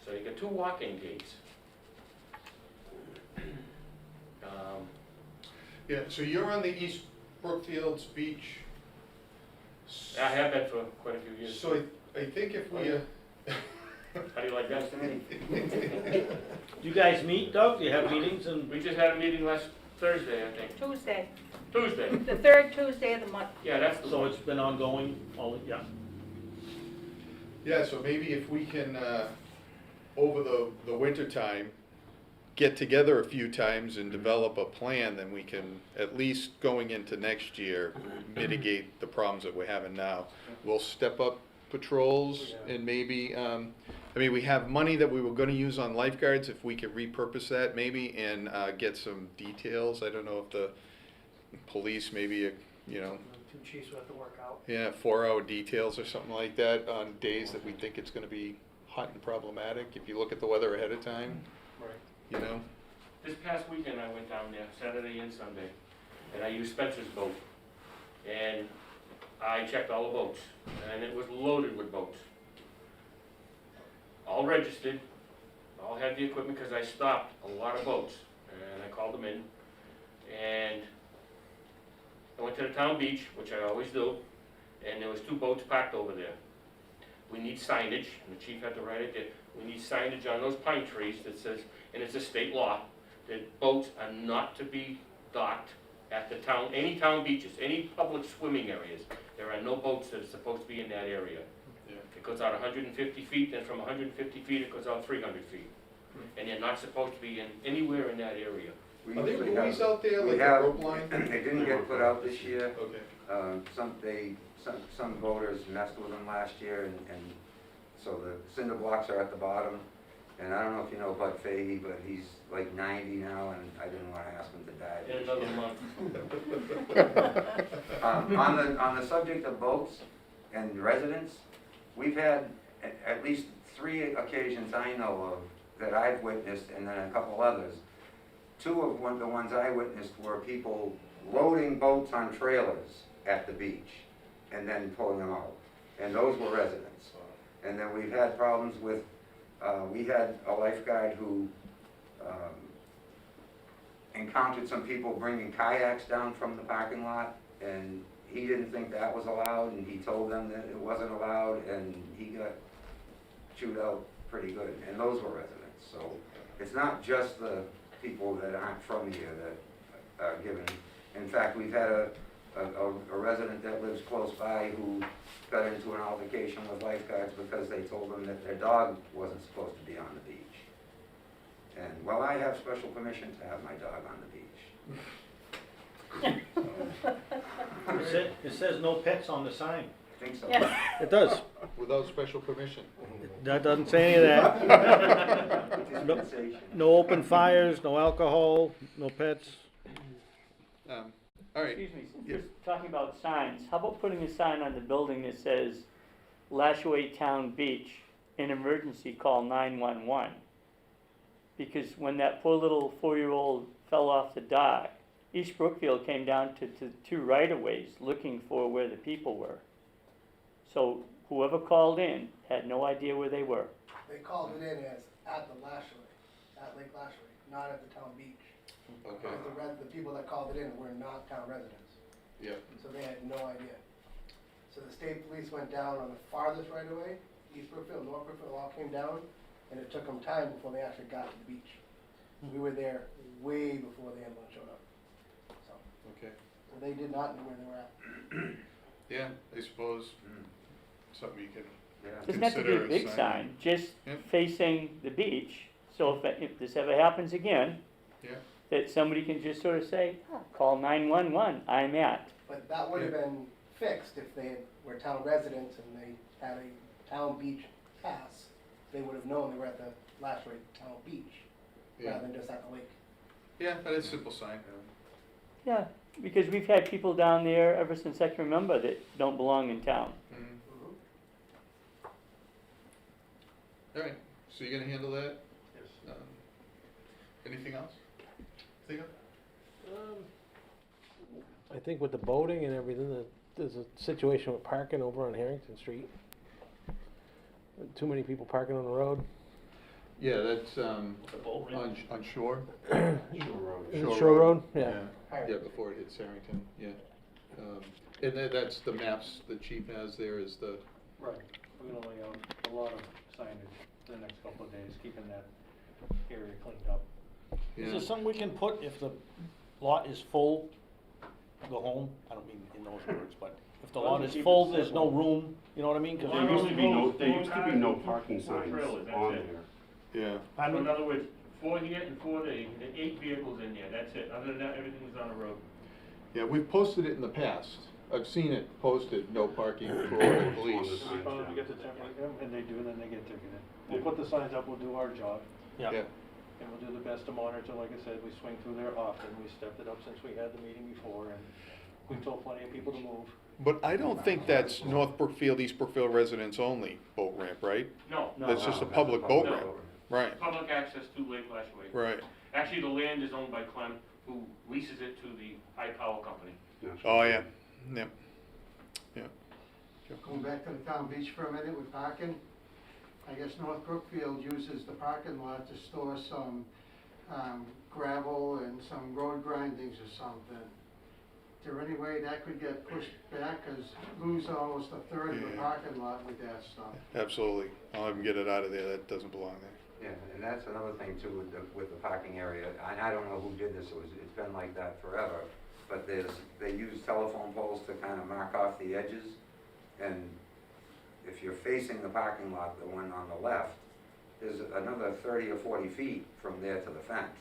So you got 2 walk-in gates. Yeah, so you're on the East Brookfield's beach. I have been for quite a few years. So I think if we, How do you like that? Do you guys meet, Doug? Do you have meetings and? We just had a meeting last Thursday, I think. Tuesday, Tuesday. the 3rd Tuesday of the month. Yeah, that's the So one. it's been ongoing, yeah. yeah, so maybe if we can, over the winter time, get together a few times and develop a plan, then we can, at least going into next year, mitigate the problems that we're having now. We'll step up patrols and maybe, we have money that we were gonna use on lifeguards, if we could repurpose that maybe and get some details. I don't know if the police maybe, 2 chiefs would have to work out. 4-hour details or something like that on days that we think it's gonna be hot and problematic, if you look at the weather ahead of time, Right. This past weekend I went down there, Saturday and Sunday, and I used Spencer's boat. And I checked all the boats, and it was loaded with boats. all registered, all had the equipment, because I stopped a lot of boats, and I called them in, and I went to the town beach, which I always do, and there was 2 boats parked over there. We need signage, and the chief had to write it there, we need signage on those pine trees that says, and it's a state law, that boats are not to be docked at the town, any town beaches, any public swimming areas. There are no boats that are supposed to be in that area. Yeah. It goes out 150 feet, then from 150 feet, it goes out 300 feet. And they're not supposed to be in, anywhere in that area. We Are there usually buoys have- out there, we like a have- rope line? They didn't get put out this year. Okay. Some voters messed with them last year, and so the cinder blocks are at the bottom. And I don't know if you know Bud Fahey, but he's like 90 now, and I didn't want to ask him to die. In another month. On the subject of boats and residents, we've had at least 3 occasions I know of that I've witnessed, and then a couple others. 2 of the ones I witnessed were people loading boats on trailers at the beach and then pulling them out, and those were residents. And then we've had problems with, we had a lifeguard who encountered some people bringing kayaks down from the parking lot, and he didn't think that was allowed, and he told them that it wasn't allowed, and he got chewed out pretty good, and those were residents. So it's not just the people that aren't from here that are given. In fact, we've had a resident that lives close by who got into an altercation with lifeguards because they told them that their dog wasn't supposed to be on the beach. And, well, I have special permission to have my dog on the beach. It says no pets on the sign. I think so. Yeah. It does. Without special permission. That doesn't say any of that. Dispensation. No open fires, no alcohol, no pets. All right. Excuse me, since Yeah. we're talking about signs, how about putting a sign on the building that says Lashaway Town Beach, in emergency call 911? Because when that poor little 4-year-old fell off the dock, East Brookfield came down to 2 right-of-ways looking for where the people were. So whoever called in had no idea where they were. They called it in as at the Lashaway, at Lake Lashaway, not at the town beach. Okay. Because the people that called it in were not town residents, Yeah. so they had no idea. So the state police went down on the farthest right away, East Brookfield, North Brookfield, all came down, and it took them time before they actually got to the beach. We were there way before the ambulance showed up. So Okay. they did not know where they were at. Yeah, I suppose something you can. Yeah. Doesn't have to be a Consider a big sign. sign, just Yep. facing the beach. So if this ever happens again, Yeah. that somebody can just sort of say, call 911, I'm at. But that would have been fixed if they were town residents and they had a town beach pass. They would have known they were at the Lashaway Town Beach, Yeah. rather than just at the lake. Yeah, but it's a simple sign. Yeah, because we've had people down there ever since I can remember that don't belong in town. Mhm. All right. So you're gonna handle that? Yes. Anything else? Think of? I think with the boating and everything, there's a situation with parking over on Harrington Street. Too many people parking on the road. Yeah, that's The boat ramp. on Shore. Is it Shore Road? Yeah. Yeah, before it hits Harrington. Yeah. And that's the maps the chief has there. Is the Right, we're gonna lay out a lot of signage the next couple of days, keeping that area cleaned up. Is yeah. there something we can put if the lot is full, go home? I don't mean in those words, but if the Well, lot to is keep it full, there's no simple. room, you know what I mean? 'Cause There used to be no parking Four signs trailers, that's on it. there. Yeah. I So in mean, other words, 4 here and 4 there, you can get 8 vehicles in there, that's it. Other than that, everything's on the road. Yeah, we've posted it in the past. I've seen it posted, no parking for the police. On the sign. We get the template, and they do, and then they get ticketed. We'll put the signs up, we'll do our job, yeah. Yeah. and we'll do the best to monitor. Like I said, we swing through there often. We stepped it up since we had the meeting before, and we told plenty of people to move. But I don't think that's North Brookfield, East Brookfield residents only boat ramp, right? No, That's just a that's public boat No. ramp. Right, public access to Lake Lashaway. right. Actually, the land is owned by Clem, who leases it to the High Power Company. Oh, yeah, yeah, yeah. Going back to the town beach for a minute with parking, I guess North Brookfield uses the parking lot to store some gravel and some road grindings or something. Is there any way that could get pushed back, cause lose almost a third of the Yeah. parking lot with that stuff? Absolutely. I'll have them get it out of there. That doesn't belong there. Yeah, and that's another thing too with the parking area, and I don't know who did this, it's been like that forever, but they use telephone poles to kind of mark off the edges, and if you're facing the parking lot, the one on the left, there's another 30 or 40 feet from there to the fence.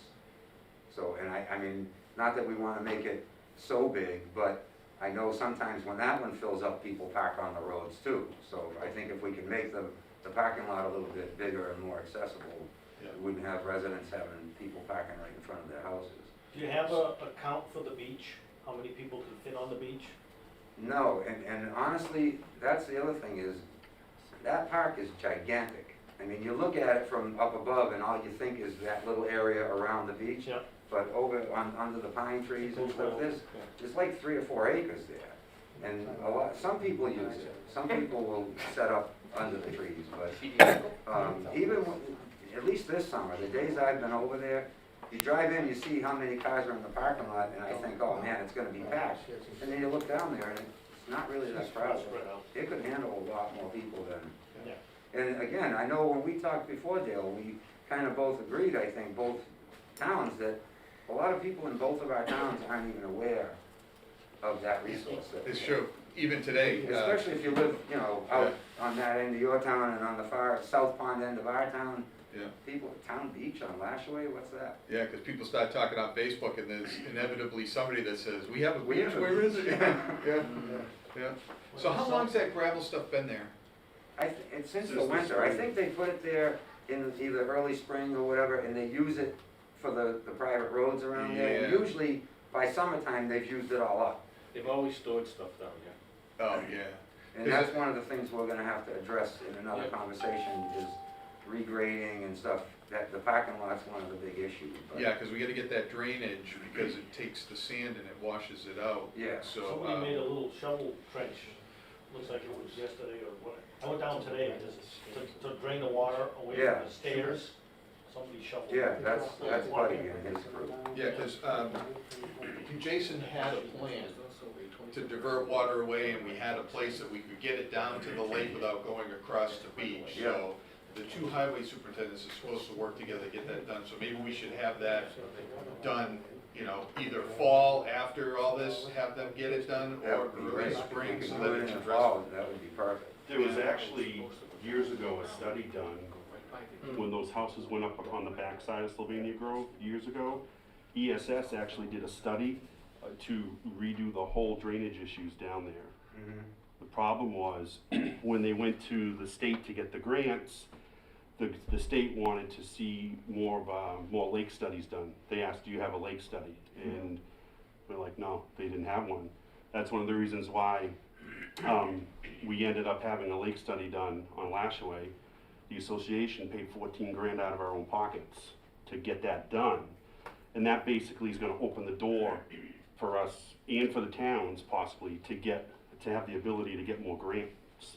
So, and I mean, not that we want to make it so big, but I know sometimes when that one fills up, people park on the roads too. So I think if we can make the parking lot a little bit bigger and more accessible, we wouldn't have residents having people parking right in front of their houses. Do you have a count for the beach? How many people can fit on the beach? No, and honestly, that's the other thing is, that park is gigantic. I mean, you look at it from up above and all you think is that little area around the beach. Yep. But over under the pine trees and stuff, there's like 3 or 4 acres there. And some people use it. Some people will set up under the trees, but at least this summer, the days I've been over there, you drive in, you see how many cars are in the parking lot, and I think, oh man, it's gonna be packed. And then you look down there, and it's not really that crowded. It could handle a lot more people than. Yeah. And again, I know when we talked before, Dale, we kind of both agreed, I think, both towns, that a lot of people in both of our towns aren't even aware of that resource. It's true. Even today. Especially if you live, you know, out on that end of your town and on the far south pond end of our town. Yeah. People, Town Beach on Lashaway, what's that? Yeah, because people start talking on Facebook, and there's inevitably somebody that says, "We have a beach. Where is it?" Yeah. So how long's that gravel stuff been there? It's since the winter. I think they put it there in either early spring or whatever, and they use it for the private roads around there. And Yeah. usually by summertime, they've used it all up. They've always stored stuff down here. Oh yeah. And that's one of the things we're gonna have to address in another conversation is regrading and stuff. That the parking lot's one of the big issues. But Yeah, because we got to get that drainage because it takes the sand and it washes it out. Yeah. So Somebody made a little shovel trench, looks like it was yesterday or what. I went down today just to drain the water away from the stairs. Somebody shoveled. Yeah, that's Buddy and his crew. yeah, because Jason had a plan to divert water away, and we had a place that we could get it down to the lake without going across the beach. Yeah. So the two highway superintendents are supposed to work together to get that done. So maybe we should have that done, you know, either fall after all this, have them get it done, That or would be early great. spring If we so could that do it it's in the addressed. fall, that would be perfect. There was actually, years ago, a study done when those houses went up on the backside of Sylvania Grove years ago. ESS actually did a study to redo the whole drainage issues down there. Mhm. The problem was, when they went to the state to get the grants, the state wanted to see more lake studies done. They asked, do you have a lake study? And we're like, no, they didn't have one. That's one of the reasons why we ended up having a lake study done on Lashaway. The association paid 14 grand out of our own pockets to get that done. And that basically is gonna open the door for us and for the towns possibly to have the ability to get more grants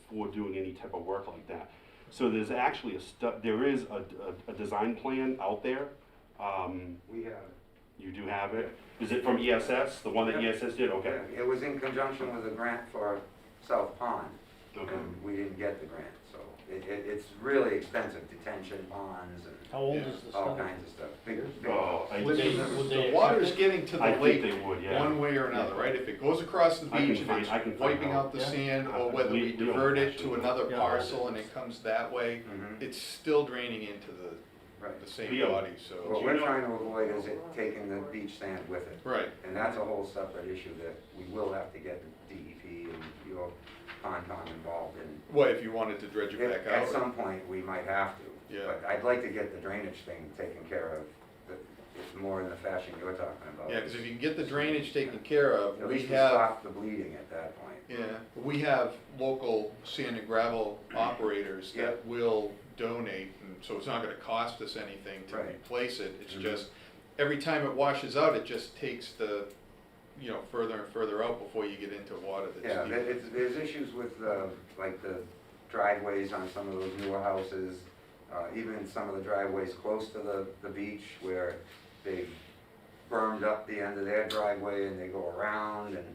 for doing any type of work like that. So there's actually there is a design plan out there. We have it. You do have it? Is it from ESS, the one that Yeah. ESS did? Okay. Yeah, it was in conjunction with a grant for South Pond. Okay. And we didn't get the grant, so it's really expensive, detention ponds and How old is the all study? kinds of stuff. Big. Oh, Would they The water's accept it? getting to the I think lake they would, yeah. one way or another, right? If it goes across the I can beach and find- it's I can find wiping out. out the Yeah. sand, or whether we We don't divert it actually to know. another Yeah. parcel and it comes that way, Mhm. it's still draining into Right. the same Yeah. body, What so. we're trying to avoid is it taking the beach sand with it. Right, And that's a whole separate issue that we will have to get DEP and your Concom involved in. what, if you wanted to dredge it back At out? some point, we might have to. Yeah. But I'd like to get the drainage thing taken care of, it's more in the fashion you're talking about. Yeah, because if you can get the drainage taken care of, At we least we have, stop the bleeding at that point. yeah, we have local sand and gravel operators that Yeah. will donate, and so it's not gonna cost us anything to Right. replace it, it's Mhm. just, every time it washes out, it just takes the, you know, further and further out before you get into water that's Yeah, deep. there's issues with, like the driveways on some of those newer houses, even some of the driveways close to the beach where they bermed up the end of their driveway and they go around. And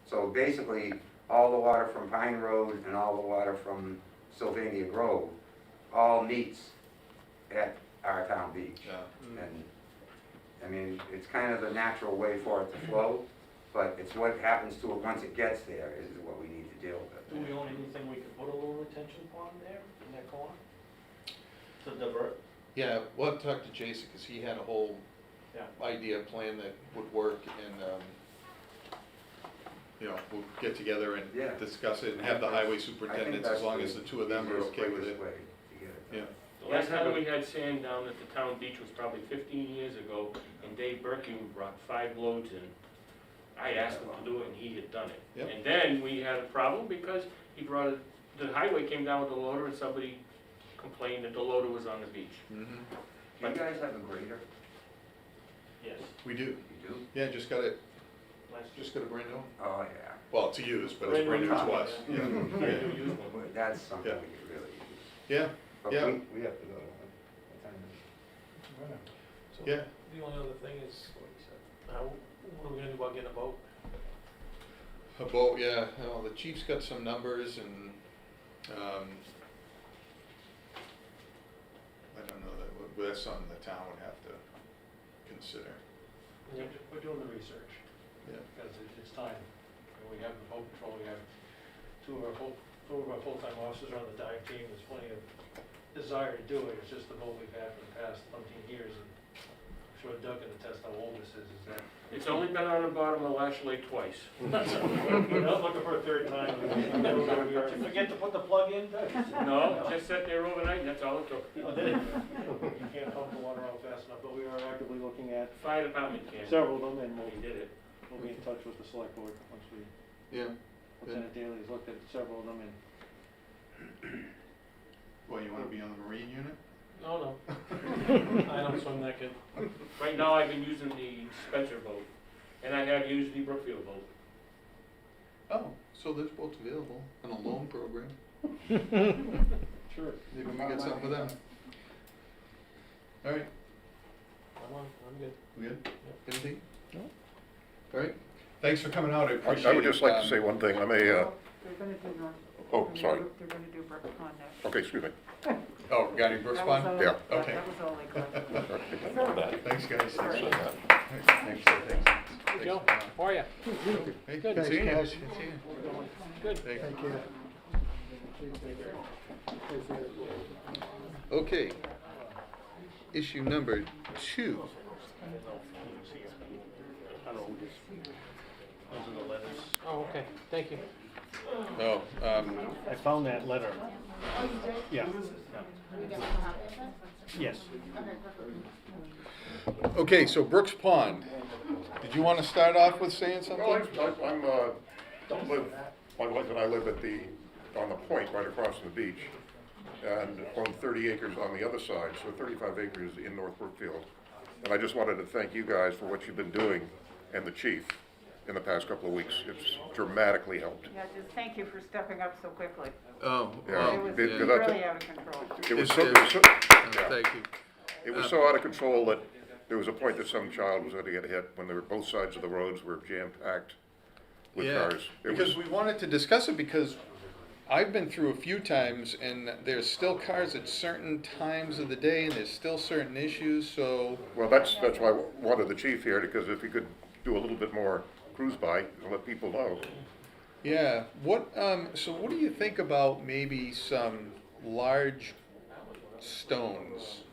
so basically, all the water from Pine Road and all the water from Sylvania Grove all meets at our town beach. Yeah. And, I mean, it's kind of the natural way for it to flow, but it's what happens to it once it gets there is what we need to deal with. Do we own anything we could put a little retention pond there in that corner? To divert? Yeah, we'll have to talk to Jason, because he had a whole Yeah. idea, plan that would work, and, you know, we'll get together and Yeah. discuss it and have the highway superintendents, as long as the two of them are okay with it. Yeah. The last time we had sand down at the town beach was probably 15 years ago, and Dave Berkey brought 5 loads in. I asked him to do it, and he had done it. Yep. And then we had a problem because he brought it, the highway came down with the loader, and somebody complained that the loader was on the beach. Mhm. Do you guys have a grader? Yes. We do. You do? Yeah, just got it, Last just got a brand new one. Oh, yeah. Well, to use, but it's brand new to us. Yeah. Brand new used one. But that's something Yeah. we could really use. Yeah, But Yeah. we have to go to one. So yeah. The only other thing is, how, what are we gonna do about getting a boat? A boat, yeah, well, the chief's got some numbers, and, I don't know, that's something the town would have to consider. We're doing the research, Yeah. because it's time. And we have the boat patrol, we have two of our full-time officers on the dive team, there's plenty of desire to do it, it's just the boat we've had for the past 17 years, and I'm sure Doug can attest how old this is that. It's only been on the bottom of Lashaway twice. We're not looking for a third time. Did you forget to put the plug in? No, just sat there overnight, and that's all it took. Oh, did it? You can't pump the water out fast enough, but we are actively looking at Fire department can. several of them, and He did it. we'll be in touch with the select board once we, Yeah. Lieutenant Daly's looked at several of them, and Well, you wanna be on the Marine unit? No, no. I don't swim that good. Right now, I've been using the Spencer boat, and I have used the Brookfield boat. Oh, so there's boats available on a loan program. sure. Maybe we get something for them. All right, I'm good. we good? Anything? No. All right, thanks for coming out, I appreciate it. I would just like to say one thing, let me, They're gonna do North. oh, sorry. They're gonna do Brook Pond next. Okay, excuse me. Oh, got any Brooks Pond? Yeah. Okay. That was all they got. Thanks, guys. Sorry. Thanks. Hey, Joe, how are you? Hey, Good. good seeing you. Thanks, Good seeing you. Good. Thanks. Thank you. Okay. Issue number 2. Those are the letters. Oh, okay, thank you. Oh, I found that letter. Yeah. Yes. okay, so Brooks Pond. Did you want to start off with saying something? Well, my wife and I live on the point right across from the beach, and own 30 acres on the other side, so 35 acres in North Brookfield. And I just wanted to thank you guys for what you've been doing, and the chief, in the past couple of weeks. It's dramatically helped. Yeah, just thank you for stepping up so quickly. Oh, Yeah. well, It was because really out of control. It was It's- so, yeah. thank you. It was so out of control that there was a point that some child was going to get hit when both sides of the roads were jam-packed with Yeah, cars. It because was, we wanted to discuss it, because I've been through a few times, and there's still cars at certain times of the day, and there's still certain issues, so, well, that's why I wanted the chief here, because if he could do a little bit more cruise by and let people know. yeah. So what do you think about maybe some large stones?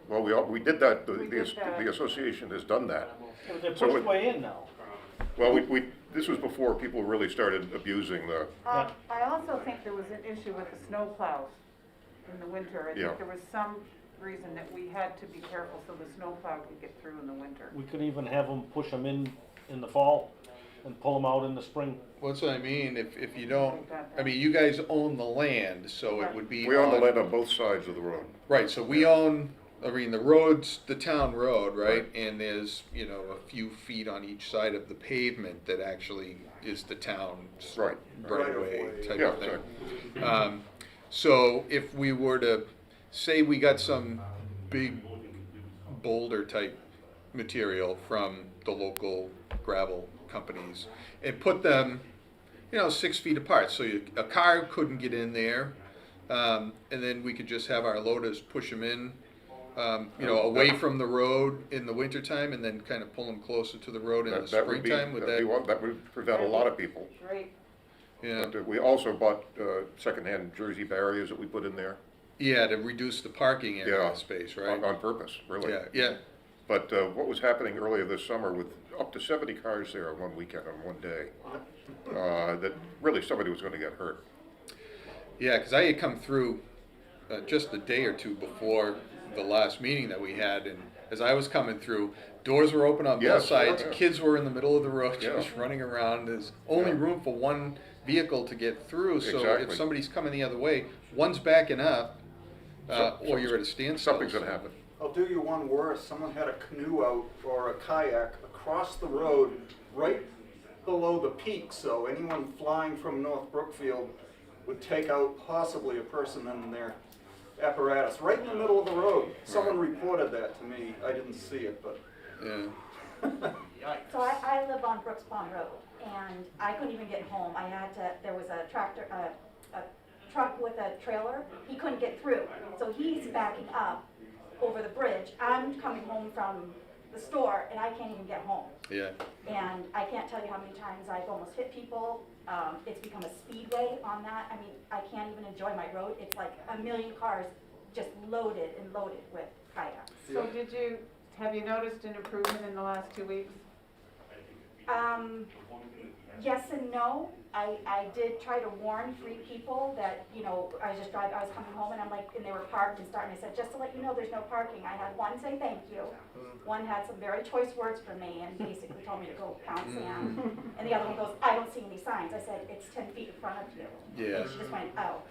Well, we did that, We did that. the association has done that. They're So pushed it- way in now. Well, this was before people really started abusing the, I also think there was an issue with the snow plows in the winter. I Yeah. think there was some reason that we had to be careful so the snow plow could get through in the winter. We could even have them push them in the fall and pull them out in the spring. What's what I mean, if you don't, I mean, you guys own the land, so it would be we own the on- land on both sides of the road. Right, so we own, I mean, the road's the town road, right? And there's, a few feet on each side of the pavement that actually is the town's Right. right of way type Yeah, of thing. So if we were to, say we got some big boulder type material from the local gravel companies and put them, 6 feet apart, so a car couldn't get in there, and then we could just have our loaders push them in, away from the road in the wintertime, and then kind of pull them closer to the road in the That would be, springtime. that would prevent a lot of people. Great. Yeah. But we also bought secondhand Jersey barriers that we put in there. Yeah, to reduce the parking area Yeah. space, right? On purpose, really. Yeah. But what was happening earlier this summer with up to 70 cars there on one weekend, on one day, that really somebody was going to get hurt. Yeah, because I had come through just a day or two before the last meeting that we had, and as I was coming through, doors were open on both Yes, sides, yeah. kids were in the middle of the road Yeah. just running around. There's only Yeah. room for one vehicle to get through, so Exactly. if somebody's coming the other way, one's backing up, or you're at a standstill. Something's going to happen. I'll do you one worse. Someone had a canoe out or a kayak across the road right below the peak, so anyone flying from North Brookfield would take out possibly a person in their apparatus right in the middle of the road. Someone reported that to me. I didn't see it, but Yeah. So I live on Brooks Pond Road, and I couldn't even get home. There was a tractor, a truck with a trailer. He couldn't get through, so he's backing up over the bridge. I'm coming home from the store, and I can't even get home. Yeah. And I can't tell you how many times I've almost hit people. It's become a speedway on that. I mean, I can't even enjoy my road. It's like a million cars just loaded and loaded with kayaks. So have you noticed an improvement in the last 2 weeks? Yes and no. I did try to warn 3 people that, I was coming home and and they were parked and starting. I said, just to let you know, there's no parking. I had one say thank you. One had some very choice words for me and basically told me to go pound sand. And the other one goes, I don't see any signs. I said, it's 10 feet in front of you. Yeah. And she just went, oh.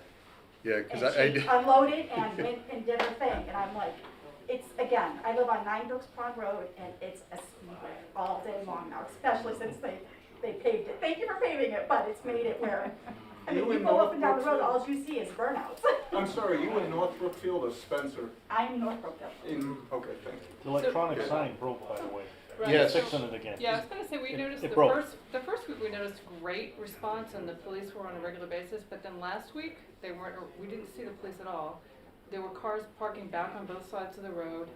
Yeah, And because she unloaded and went and did her thing. And I'm like, again, I live on 9 Brooks Pond Road, and it's a speedway all day long now, especially since they paved it. Thank you for paving it, but it's made it where, you go up and down the road, all you see is burnouts. I'm sorry, you in North Brookfield or Spencer? I'm in North Brookfield. Okay, thank you. The electronic sign broke, by the way. Yes. Fixing it again. Yeah, I was gonna say, we noticed it broke. the first week we noticed great response and the police were on a regular basis, but then last week, we didn't see the police at all. There were cars parking back on both sides of the road.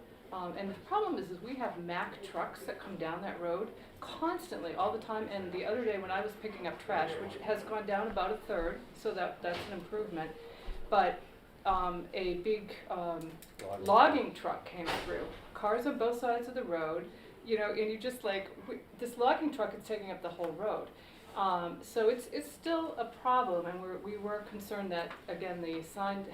And the problem is we have Mack trucks that come down that road constantly, all the time. And the other day when I was picking up trash, which has gone down about a third, so that's an improvement. But a big logging truck came through. Cars on both sides of the road, and you just this logging truck is taking up the whole road. So it's still a problem, and we were concerned that, again, the sign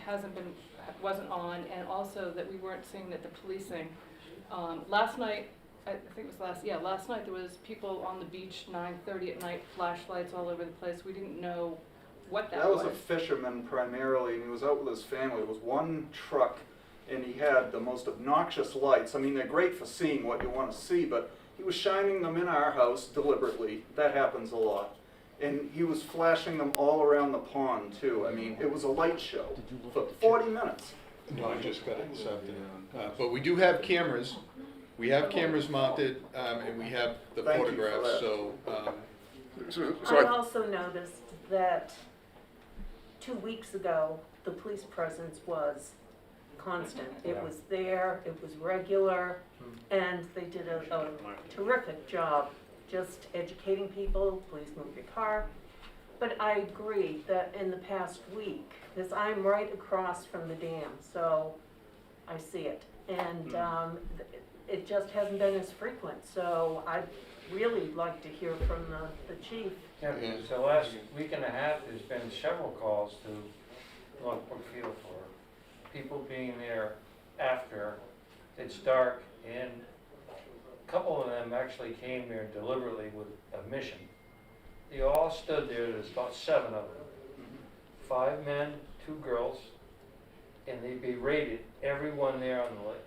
wasn't on, and also that we weren't seeing that the policing. Last night, I think it was last night there was people on the beach 9:30 at night, flashlights all over the place. We didn't know what that was. That was a fisherman primarily, and he was out with his family. It was one truck, and he had the most obnoxious lights. I mean, they're great for seeing what you want to see, but he was shining them in our house deliberately. That happens a lot. And he was flashing them all around the pond, too. I mean, it was a light show for 40 minutes. No, I just got it this afternoon. But we do have cameras. We have cameras mounted, and we have the Thank you for photographs, that. so. I also noticed that 2 weeks ago, the police presence was constant. It was there, it was regular, and they did a terrific job just educating people, please move your car. But I agree that in the past week, because I'm right across from the dam, so I see it. And it just hasn't been as frequent, so I'd really like to hear from the chief. Yeah, because the last week and a half, there's been several calls to North Brookfield for people being there after it's dark, and a couple of them actually came there deliberately with a mission. They all stood there, there's about 7 of them. 5 men, 2 girls, and they berated everyone there on the lake.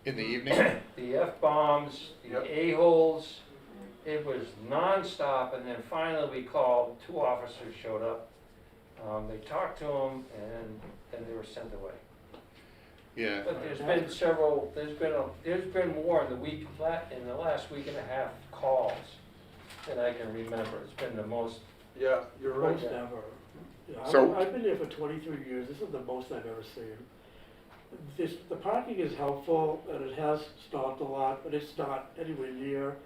In the evening? The F-bombs, the a-holes, it was nonstop, and then finally we called, 2 officers showed up. They talked to them and they were sent away. Yeah. But there's been several, there's been more in the last week and a half calls than I can remember. It's been the most. Yeah, you're right. Most ever. Yeah, So- I've been there for 23 years, this is the most I've ever seen. The parking is helpful, and it has stopped a lot, but it's not anywhere near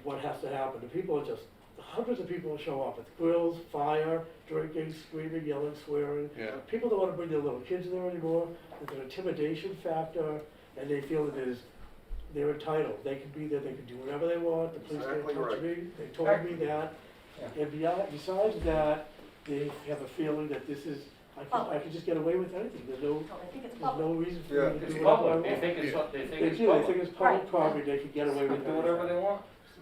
what has to happen. The people are just, hundreds of people show up with grills, fire, drinking, screaming, yelling, swearing. Yeah. People don't want to bring their little kids there anymore, there's an intimidation factor, and they feel that they're entitled. They can be there, they can do whatever they want, the police can't Exactly touch right. me, they told me that. And besides that, they have a feeling that this is, I can just get away with anything, there's no reason for me to It's do whatever I public, they want. think it's, They they think do, they it's think public. it's public property, they can get away They with can do whatever they want.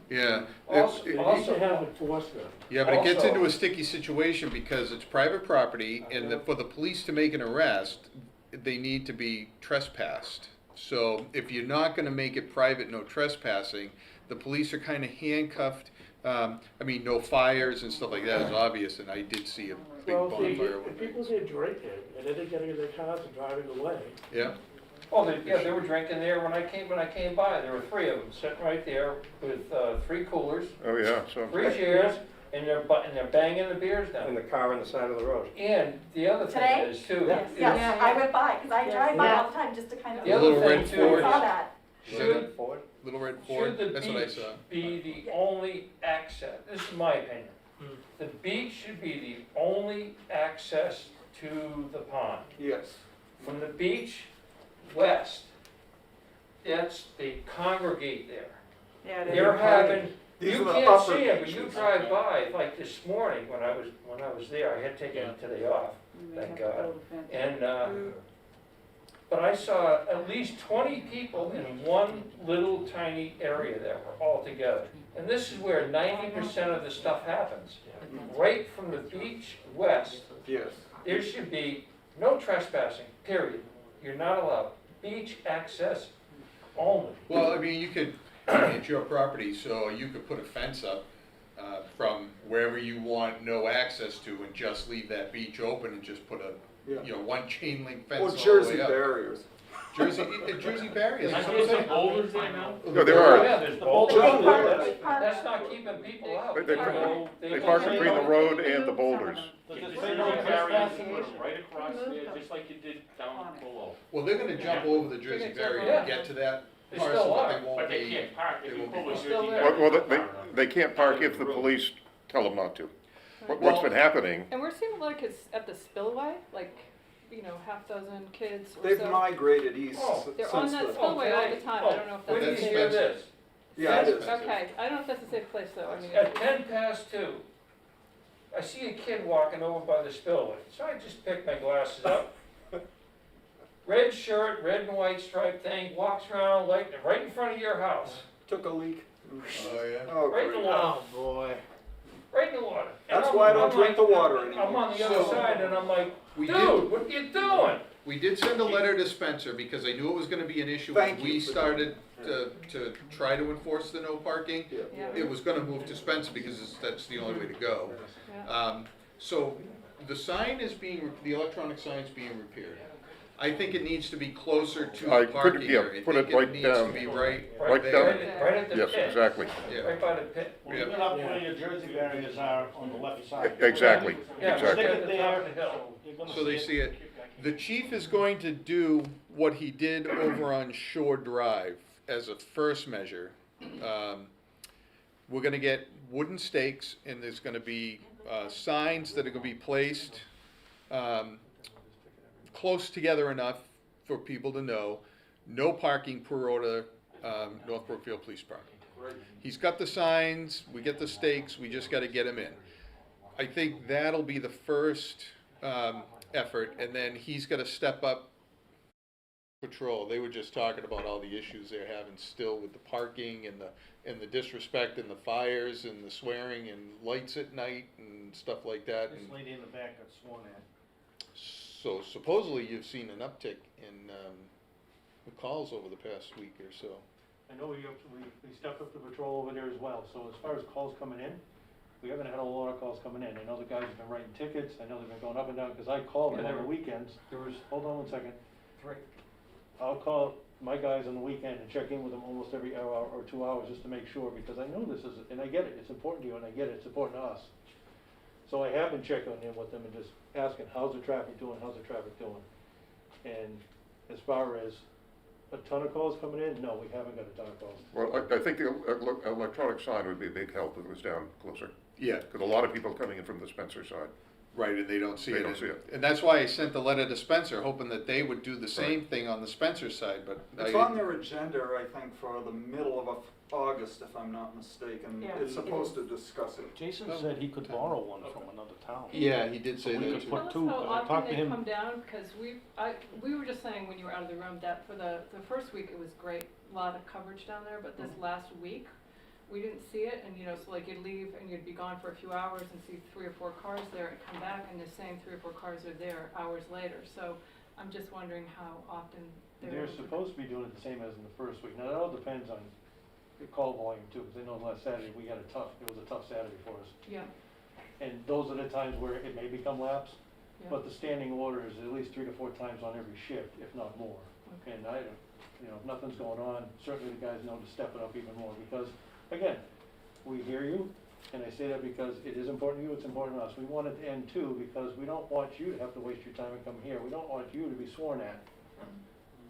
Yeah. Also- They need also- to have enforcement. Yeah, but it gets Also- into a sticky situation because it's private property, and for the police to make an arrest, they need to be trespassed. So if you're not gonna make it private, no trespassing, the police are kinda handcuffed. I mean, no fires and stuff like that is obvious, and I did see a big Well, bonfire one if people night. get drinking, and then they're getting in their cars and driving away, Yeah, Oh, they were drinking there when I came by. There were 3 of them sitting right there with 3 coolers, Oh, yeah, so. 3 chairs, and they're banging the beers In down. the car on the side of the road. And the other thing Today? is too. Yes, I went by, because I drive by all the time just to kind of. The other Little thing red too Ford. is, Saw that. should, Little Red Ford, should the that's what I beach saw. be the only access, this is my opinion. The beach should be the only access to the pond. Yes. From the beach west, they congregate there. Yeah, They're having, These you are the can't upper see it, but you beaches. drive by, like this morning, when I was there, I had taken today off, thank God. And, but I saw at least 20 people in one little tiny area that were all together. And this is where 90% of the stuff happens. Right from the beach west, Yes. there should be no trespassing, period. You're not allowed. Beach access only. Well, I mean, you could, I mean, it's your property, so you could put a fence up from wherever you want no access to and just leave that beach open and just put a, Yeah. one chain link fence Or all the Jersey way up. barriers. Jersey barriers. I see some boulders there now. No, there are. Yeah, there's boulders. That's not keeping people out. They park between the road and the boulders. Get the Jersey barriers, put them right across there, just like you did down below. Well, they're gonna jump over the Jersey barrier to get to that They parcel, still but are, they won't but they be. can't park if they you won't pull be a still Jersey there. barrier. Well, they can't park if the police tell them not to. What's been happening, And we're seeing a lot of kids at the spillway, like, half dozen kids or They've so. migrated east Oh, They're on since that the. spillway all the time, I don't know if Where that's. did you That's hear this? expensive. Yeah, it is. Okay, I don't know if that's a safe place though, I mean. At 2:10, I see a kid walking over by the spillway, so I just picked my glasses up. Red shirt, red and white striped thing, walks around like right in front of your house, Took a leak. Oh, yeah. Oh, right in the great. water, Oh, boy. right in the water. And That's I'm- why I don't I'm drink like- the water I'm anymore. on the other So- side and I'm like, We dude, did, what are you doing? we did send a letter to Spencer because I knew it was gonna be an issue when Thank you we for started to try to enforce the no parking. Yeah. It was gonna move to Spencer because that's the only way to go. Yeah. So the sign is the electronic sign's being repaired. I think it needs to be closer to I the could- parking yeah, area. I put think it right needs down. to be right Right there. down. Right at the pit. yes, exactly. Yeah. Right by the pit. Well, you're up where your Jersey barriers are on the left side. Exactly, Yeah, exactly. stick it there at the hill. You're gonna So they see it. The chief is going to do what he did over on Shore Drive as a first measure. We're gonna get wooden stakes and there's gonna be signs that are gonna be placed close together enough for people to know, no parking per order, North Brookfield Police Department. He's got the signs, we get the stakes, we just gotta get him in. I think that'll be the first effort, and then he's gotta step up patrol. They were just talking about all the issues they're having still with the parking and the disrespect and the fires and the swearing and lights at night and stuff like that. This And lady in the back got sworn at. so supposedly you've seen an uptick in the calls over the past week or so. I know we stepped up the patrol over there as well, so as far as calls coming in, we haven't had a lot of calls coming in. I know the guys have been writing tickets, I know they've been going up and down, because I call them on the weekends. Hold on one second. I'll call my guys on the weekend and check in with them almost every hour or 2 hours just to make sure, because I know this is, and I get it, it's important to you, and I get it, it's important to us. So I have been checking in with them and just asking, how's the traffic doing, how's the traffic doing? And as far as a ton of calls coming in, no, we haven't got a ton of calls. Well, I think the electronic sign would be a big help if it was down closer. Yeah, Because a lot of people coming in from the Spencer side. right, and they don't see They it. don't see it. And that's why I sent the letter to Spencer, hoping that they would do the same thing on the Spencer side, but. It's on their agenda, I think, for the middle of August, if I'm not mistaken. Yeah, It's it supposed is. to discuss it. Jason said he could borrow one from another town. Yeah, he did say So we that could too. put Tell us two, how but I often talked to they him. come down, because we were just saying when you were out of the room that for the first week it was great, a lot of coverage down there, but this last week, we didn't see it, and so like you'd leave and you'd be gone for a few hours and see 3 or 4 cars there and come back and the same 3 or 4 cars are there hours later, so I'm just wondering how often They're supposed to be doing it the same as in the first week. Now, that all depends on the call volume too, because I know last Saturday it was a tough Saturday for us. Yeah, And those are the times where it may become lapse, yeah. but the standing order is at least 3 to 4 times on every shift, if not more. Okay. And if nothing's going on, certainly the guys know to step it up even more, because, again, we hear you, and I say that because it is important to you, it's important to us. We want it to end too, because we don't want you to have to waste your time and come here. We don't want you to be sworn at.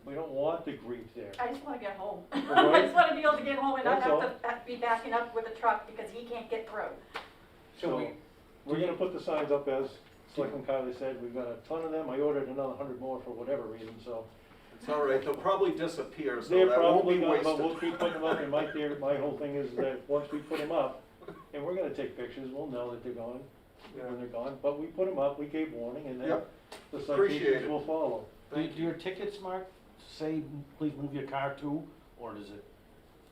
We don't want the grief there. I just wanna get home. Right. I just wanna be able to get home and not That's have to be backing up with a truck because he can't get through. So, we're gonna put the signs up as Selectman Kylie said, we've got a ton of them. I ordered another 100 more for whatever reason, so. It's all right, they'll probably disappear, so They're that won't probably be gone, but wasted. we'll keep putting them up, and my whole thing is that once we put them up, and we're gonna take pictures, we'll know that they're gone, when they're gone, but we put them up, we gave warning, and then Yep. the Appreciate citations it. will follow. Do your tickets, Mark, say, please move your car too, or does it,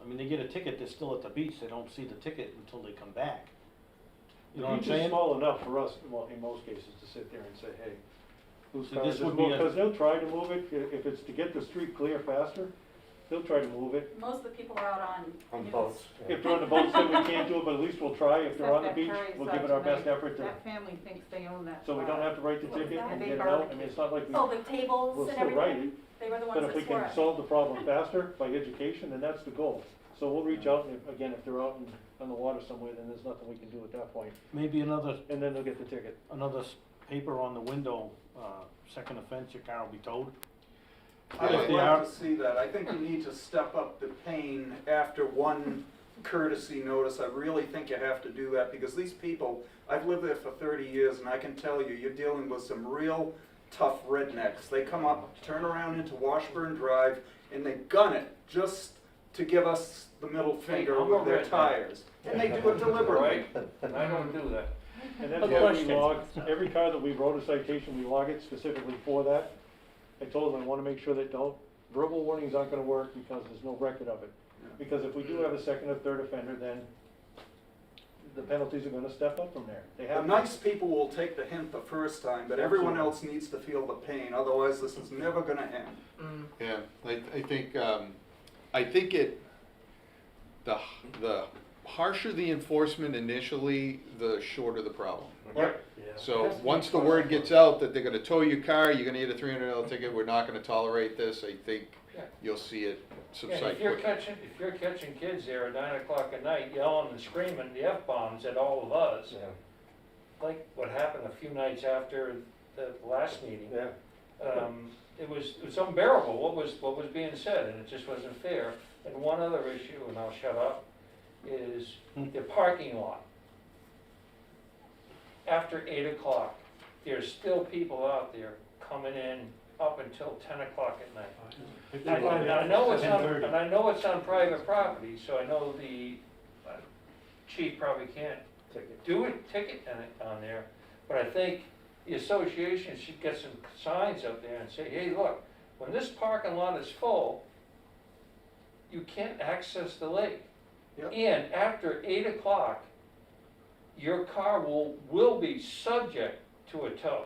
I mean, they get a ticket, they're still at the beach, they don't see the ticket until they come back. You know what I'm The beach is saying? small enough for us, well, in most cases, to sit there and say, hey, whose So car this is this? would be a- Because they'll try to move it, if it's to get the street clear faster, they'll try to move it. Most of the people are out on canoes. boats. If they're on the boats, then we can't do it, but at least we'll try. If they're on the Except beach, that Curry's we'll out give it our tonight. best effort to, That family thinks they own that. so we don't have to write the What was ticket that? and Big get it out. I mean, it's not like we, Oh, the tables we'll and still write everything? it. They were the But ones if we that swore can at me. solve the problem faster by education, then that's the goal. So we'll reach out, and again, if they're out on the water somewhere, then there's nothing we can do at that point. Maybe another And then they'll get the ticket. paper on the window, second offense, your car will be towed. I If would they like are- to see that. I think you need to step up the pain after one courtesy notice. I really think you have to do that, because these people, I've lived there for 30 years, and I can tell you, you're dealing with some real tough rednecks. They come up, turn around into Washburn Drive, and they gun it just to give us the middle finger I'm a with their redneck. tires. And they do it deliberately. I don't do that. And that's A why we question. log, every car that we wrote a citation, we log it specifically for that. I told them I wanna make sure that verbal warnings aren't gonna work because there's no record of it. Because if we do have a second or third offender, then the penalties are gonna step up from there. They The have. nice people will take the hint the first time, but everyone else needs to feel the pain, otherwise this is never gonna end. Yeah, I think the harsher the enforcement initially, the shorter the problem. Yep. So Has to be once the word gets out that they're gonna tow your car, you're gonna get a $300 ticket, we're not gonna tolerate this, I think Yeah. you'll see it Yeah, subside if you're quickly. catching kids there at 9 o'clock at night yelling and screaming the F-bombs at all of us, like what happened a few nights after the last meeting. It was unbearable what was being said, and it just wasn't fair. And one other issue, and I'll shut up, is the parking lot. After 8 o'clock, there's still people out there coming in up until 10 o'clock at night. And I know it's on private property, so I know the chief probably can't do a ticket on there, but I think the association should get some signs up there and say, hey, look, when this parking lot is full, you can't access the lake. Yep. And after 8 o'clock, your car will be subject to a tow.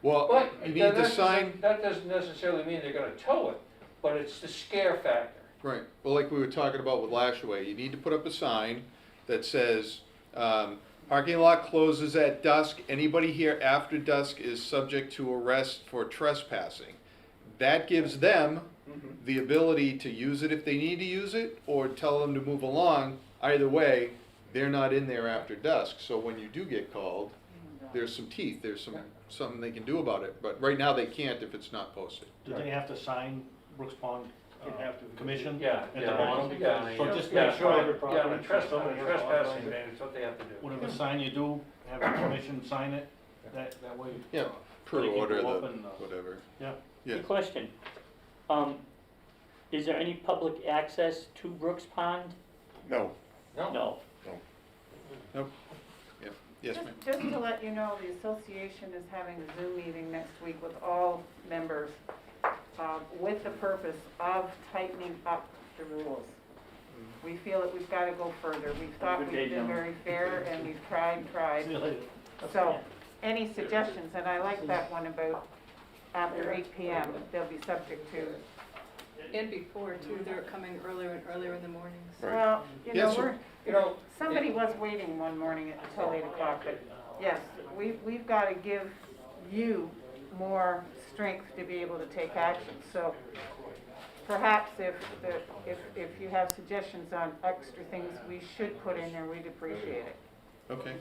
Well, But you need the sign, that doesn't necessarily mean they're gonna tow it, but it's the scare factor. right, well, like we were talking about with Lashaway, you need to put up a sign that says, Parking lot closes at dusk. Anybody here after dusk is subject to arrest for trespassing. That gives them the ability to use it if they need to use it, or tell them to move along. Either way, they're not in there after dusk. So when you do get called, there's some teeth. There's something they can do about it. But right now they can't if it's not posted. Do they have to sign Brooks Pond Commission? Yeah, At the yeah, bottom? yeah. So just Yeah, make sure, yeah, the trespassing, it's what they have to do. whatever sign you do, have the commission sign it, that way. Yeah, per they can order, go up the, and, whatever. Yeah. Yeah. Good question. Is there any public access to Brooks Pond? No. No. Nope. Yep. Yes, ma'am. Just to let you know, the association is having a Zoom meeting next week with all members, with the purpose of tightening up the rules. We feel that we've got to go further. We've thought Good we've day, been gentlemen. very fair, and we've tried. See you later. So, any suggestions, and I like that one about after 8 PM, they'll be subject to. And before too, they're coming earlier and earlier in the mornings. Well, you know, Yes, somebody was waiting one morning until 8 o'clock, but yes, we've got to give you more strength to be able to take action. So perhaps if you have suggestions on extra things we should put in there, we'd appreciate it, Okay.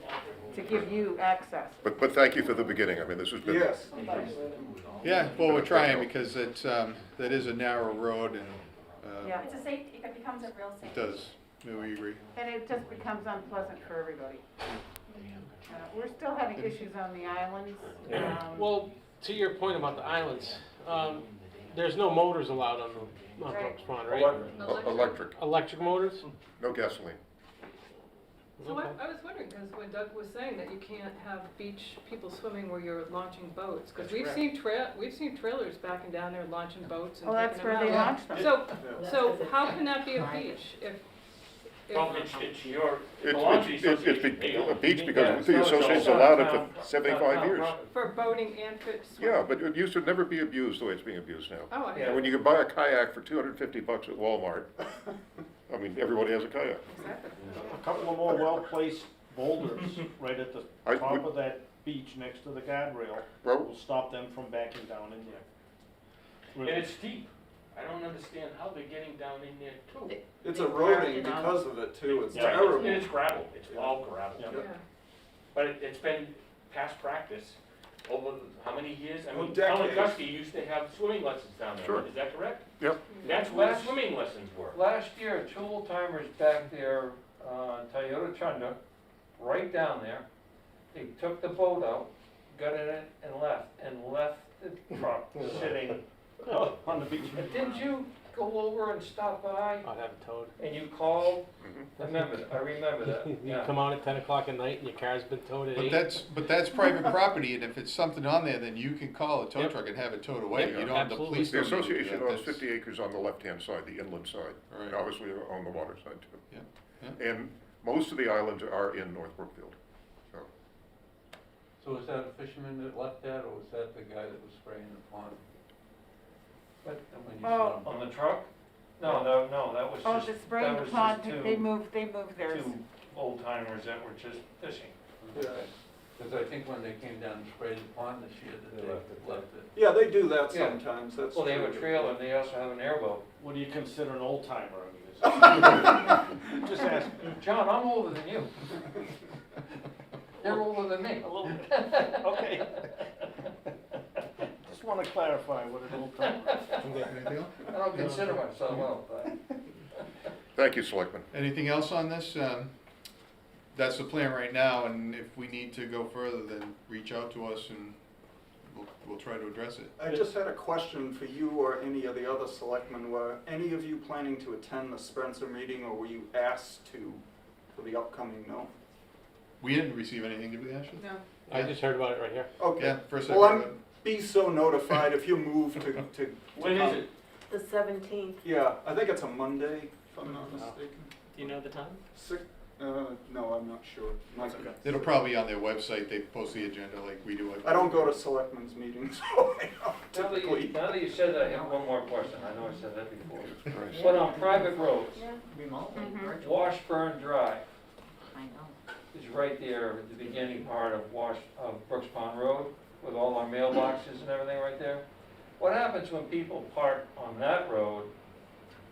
to give you access. But thank you for the beginning. I mean, this has been. Yes. Yeah, well, we're trying because it's, that is a narrow road and, Yeah, It's a safety, it becomes a real it safety. does. Yeah, we agree. and it just becomes unpleasant for everybody. We're still having issues on the islands. Well, to your point about the islands, there's no motors allowed on Right. Brooks Pond, right? Electric, Electric motors? no gasoline. So Okay. I was wondering, because when Doug was saying that you can't have beach people swimming where you're launching boats, because we've seen trailers backing down there launching boats and Well, that's taking them where they out. launch them. So how can that be a beach if Well, it's your, it It's belongs to the it's association. They a own it. beach Yeah, because the so- association's so- allowed it town- for 75 town years. property. for boating and for swimming? Yeah, but it used to never be abused the way it's being abused now. Oh, I Yeah. When you can buy a kayak for $250 at Walmart, I mean, everybody has a kayak. exactly. A couple of more well-placed boulders right at the I- top we- of that beach next to the guardrail Well- will stop them from backing down in there. And Really. it's deep. I don't understand how they're getting down in there too. It's eroding because of it too, it's Yeah. terrible. And it's gravel, it's all gravel. Yeah. Yeah. But it's been past practice over how many years? I Well, mean, Helen decades. Gusky used to have swimming lessons down there, Sure. is that correct? Yep. That's where the swimming lessons were. Last year, two old timers back there on Toyota Chunda, right down there, they took the boat out, got in it and left the truck sitting. On the beach. Didn't you go over and stop by I'll have it towed. and you called? I remember that, You yeah. come out at 10 o'clock at night and your car's been towed at 8. But that's private property, and if it's something on there, then you can call a tow Yep. truck and have it towed away. Yep, You don't have the absolutely. police. The don't need to do association that. owns That's- 50 acres on the left-hand side, the inland side. Right. And obviously on the water side too. Yeah, And most of the islands are in North Brookfield. So, So was that a fisherman that left that, or was that the guy that was spraying the pond? Oh. On the truck? No, that was Oh, just, the that spraying was pond, just they two moved theirs. old timers that were just fishing. Because I think when they came down and sprayed the pond this year, that they left it. Yeah, they do that Yeah. sometimes, that's Well, they have a true. trailer, and they also have an airboat. What do you consider an old timer? Just ask. John, I'm older than you. You're older than me. A little bit. Okay. Just want to clarify what an old timer is. Anything else? I don't consider myself old, but. thank you, Selectmen. Anything else on this? That's the plan right now, and if we need to go further, then reach out to us and we'll try to address it. I just had a question for you or any of the other selectmen. Were any of you planning to attend the Spencer meeting, or were you asked to for the upcoming, no? We didn't receive anything, did we, Ashley? No. I just heard about it right here. Okay. Yeah, first I Well, heard about be so notified if you move to When is it? The 17th. Yeah, I think it's a Monday, if I'm not mistaken. Do you know the time? No, I'm not sure. Might be. It'll probably be on their website. They post the agenda like we do. I don't go to selectmen's meetings, so I don't typically. Now that you said that, I have one more question. I know I said that before. Christ. But on private roads, We mow, wash, burn, dry. I know. is right there at the beginning part of Brooks Pond Road, with all our mailboxes and everything right there. What happens when people park on that road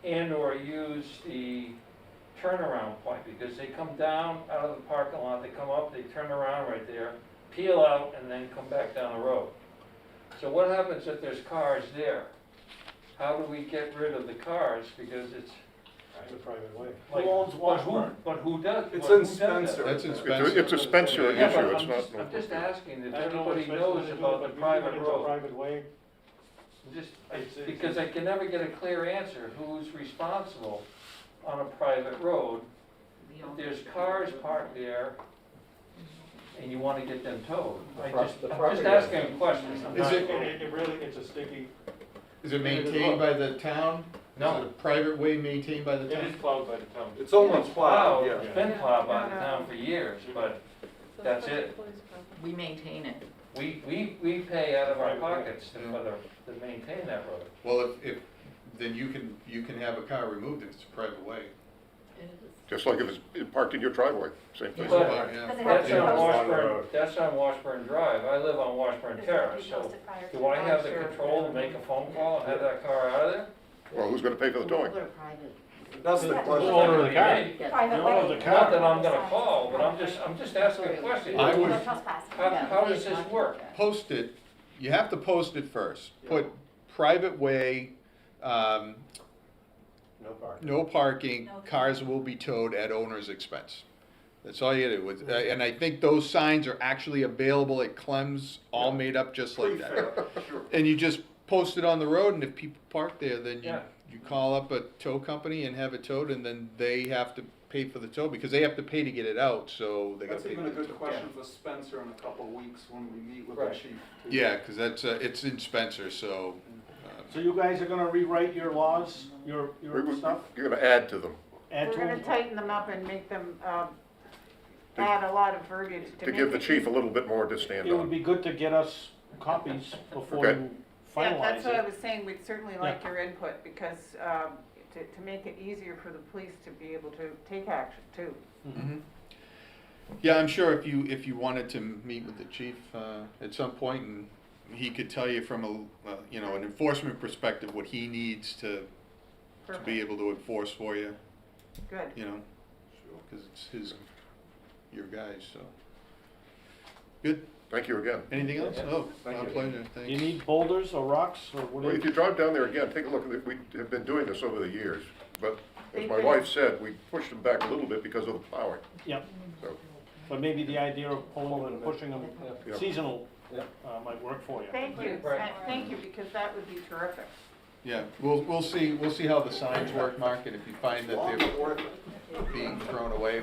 and or use the turnaround point? Because they come down out of the parking lot, they come up, they turn around right there, peel out, and then come back down the road. So what happens if there's cars there? How do we get rid of the cars? Because it's It's a private way. like, Who owns Washburn? but who does? It's but in who does that? Spencer. That's in It's Spencer. it's a Spencer Yeah, issue, but it's I'm not. just, I'm just asking if I don't know what anybody Spencer's knows gonna do, about but the we private think it's a road. private way. Because I can never get a clear answer, who's responsible on a private road? If there's cars parked there and you wanna get them towed. I'm just asking a question. I'm Is not- it- It really, it's a sticky, Is it maintained by the town? No. Is it a private way maintained by the it is town? plowed by the town. It's almost plowed, It's yeah. been plowed by the town for years, but that's it. We maintain it. We pay out of our pockets to maintain that road. Well, if, then you can have a car removed if it's a private way. Just like if it's parked in your driveway, same thing. But Yeah. Does it have that's to be on posted? Washburn, that's on Washburn Drive. I live on Washburn Does it have to Terrace, be so posted prior to do I have the Sure. control to make a phone call and have that car out of there? Well, who's gonna pay for the towing? That's the The question. owner of the car. Private You own way. the Not that I'm gonna call, but I'm just asking a question. I would- No trespassing. How does this work? Post it, you have to post it first. Put private way, No parking. no parking, cars will be towed at owner's expense. That's all you do with, and I think those signs are actually available at Clem's, all made up just like that. Sure. And you just post it on the road, and if people park there, then Yeah. you call up a tow company and have it towed, and then they have to pay for the tow, because they have to pay to get it out, so they gotta That's pay. even a good for the tow. question for Spencer in a couple of weeks when we meet with the Right. chief. Yeah, cause that's, it's in Spencer, so, So you guys are gonna rewrite your laws, your stuff? You're gonna add to them, Add We're to gonna them? tighten them up and make them, add a lot of verbiage to to make give the it chief a little bit more to stand It would on. be good to get us copies before Okay. you Yeah, finalize that's what I it. was saying, we'd certainly like your input, because, to make it easier for the police to be able to take action too. mhm. Yeah, I'm sure if you wanted to meet with the chief, at some point, and he could tell you from an enforcement perspective, what he needs to be able to enforce for you, Good. you know? Cause it's your guys, so. Good, Thank you again. anything else? Oh, Thank my you. pleasure, thanks. You need boulders or rocks or Well, whatever? if you drive down there again, take a look, we have been doing this over the years, but as my They've wife said, we pushed them back a little bit because of the plowing, Yep, so. but maybe the idea of pulling them and pushing them Yeah. seasonal, might work for you. Thank you, thank you, because that would be terrific. Yeah, we'll see how the signs work, Mark, and if you find that Long they're but worth it. being thrown away,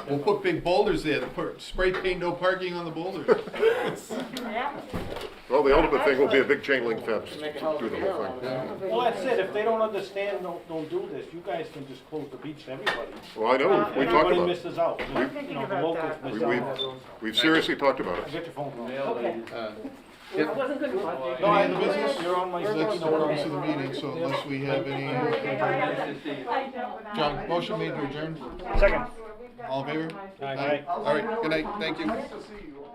we'll put big boulders there, spray paint no parking on the boulders. Yeah. Well, the ultimate thing will be a big chain link fence through the whole thing. Well, that's it, if they don't understand, don't do this, you guys can just close the beach to everybody. Well, I know, we talked Everybody about it. misses out, I'm you thinking know, the about locals that. miss We- out. We've seriously talked about I it. get your phone call. Okay. Yeah. I wasn't good. No, I have the business, you're on my. Let's close to the meeting, so unless we have any, John, motion made to adjourn, Second. all in favor? Aye. All right, good night, thank you. Nice to see you.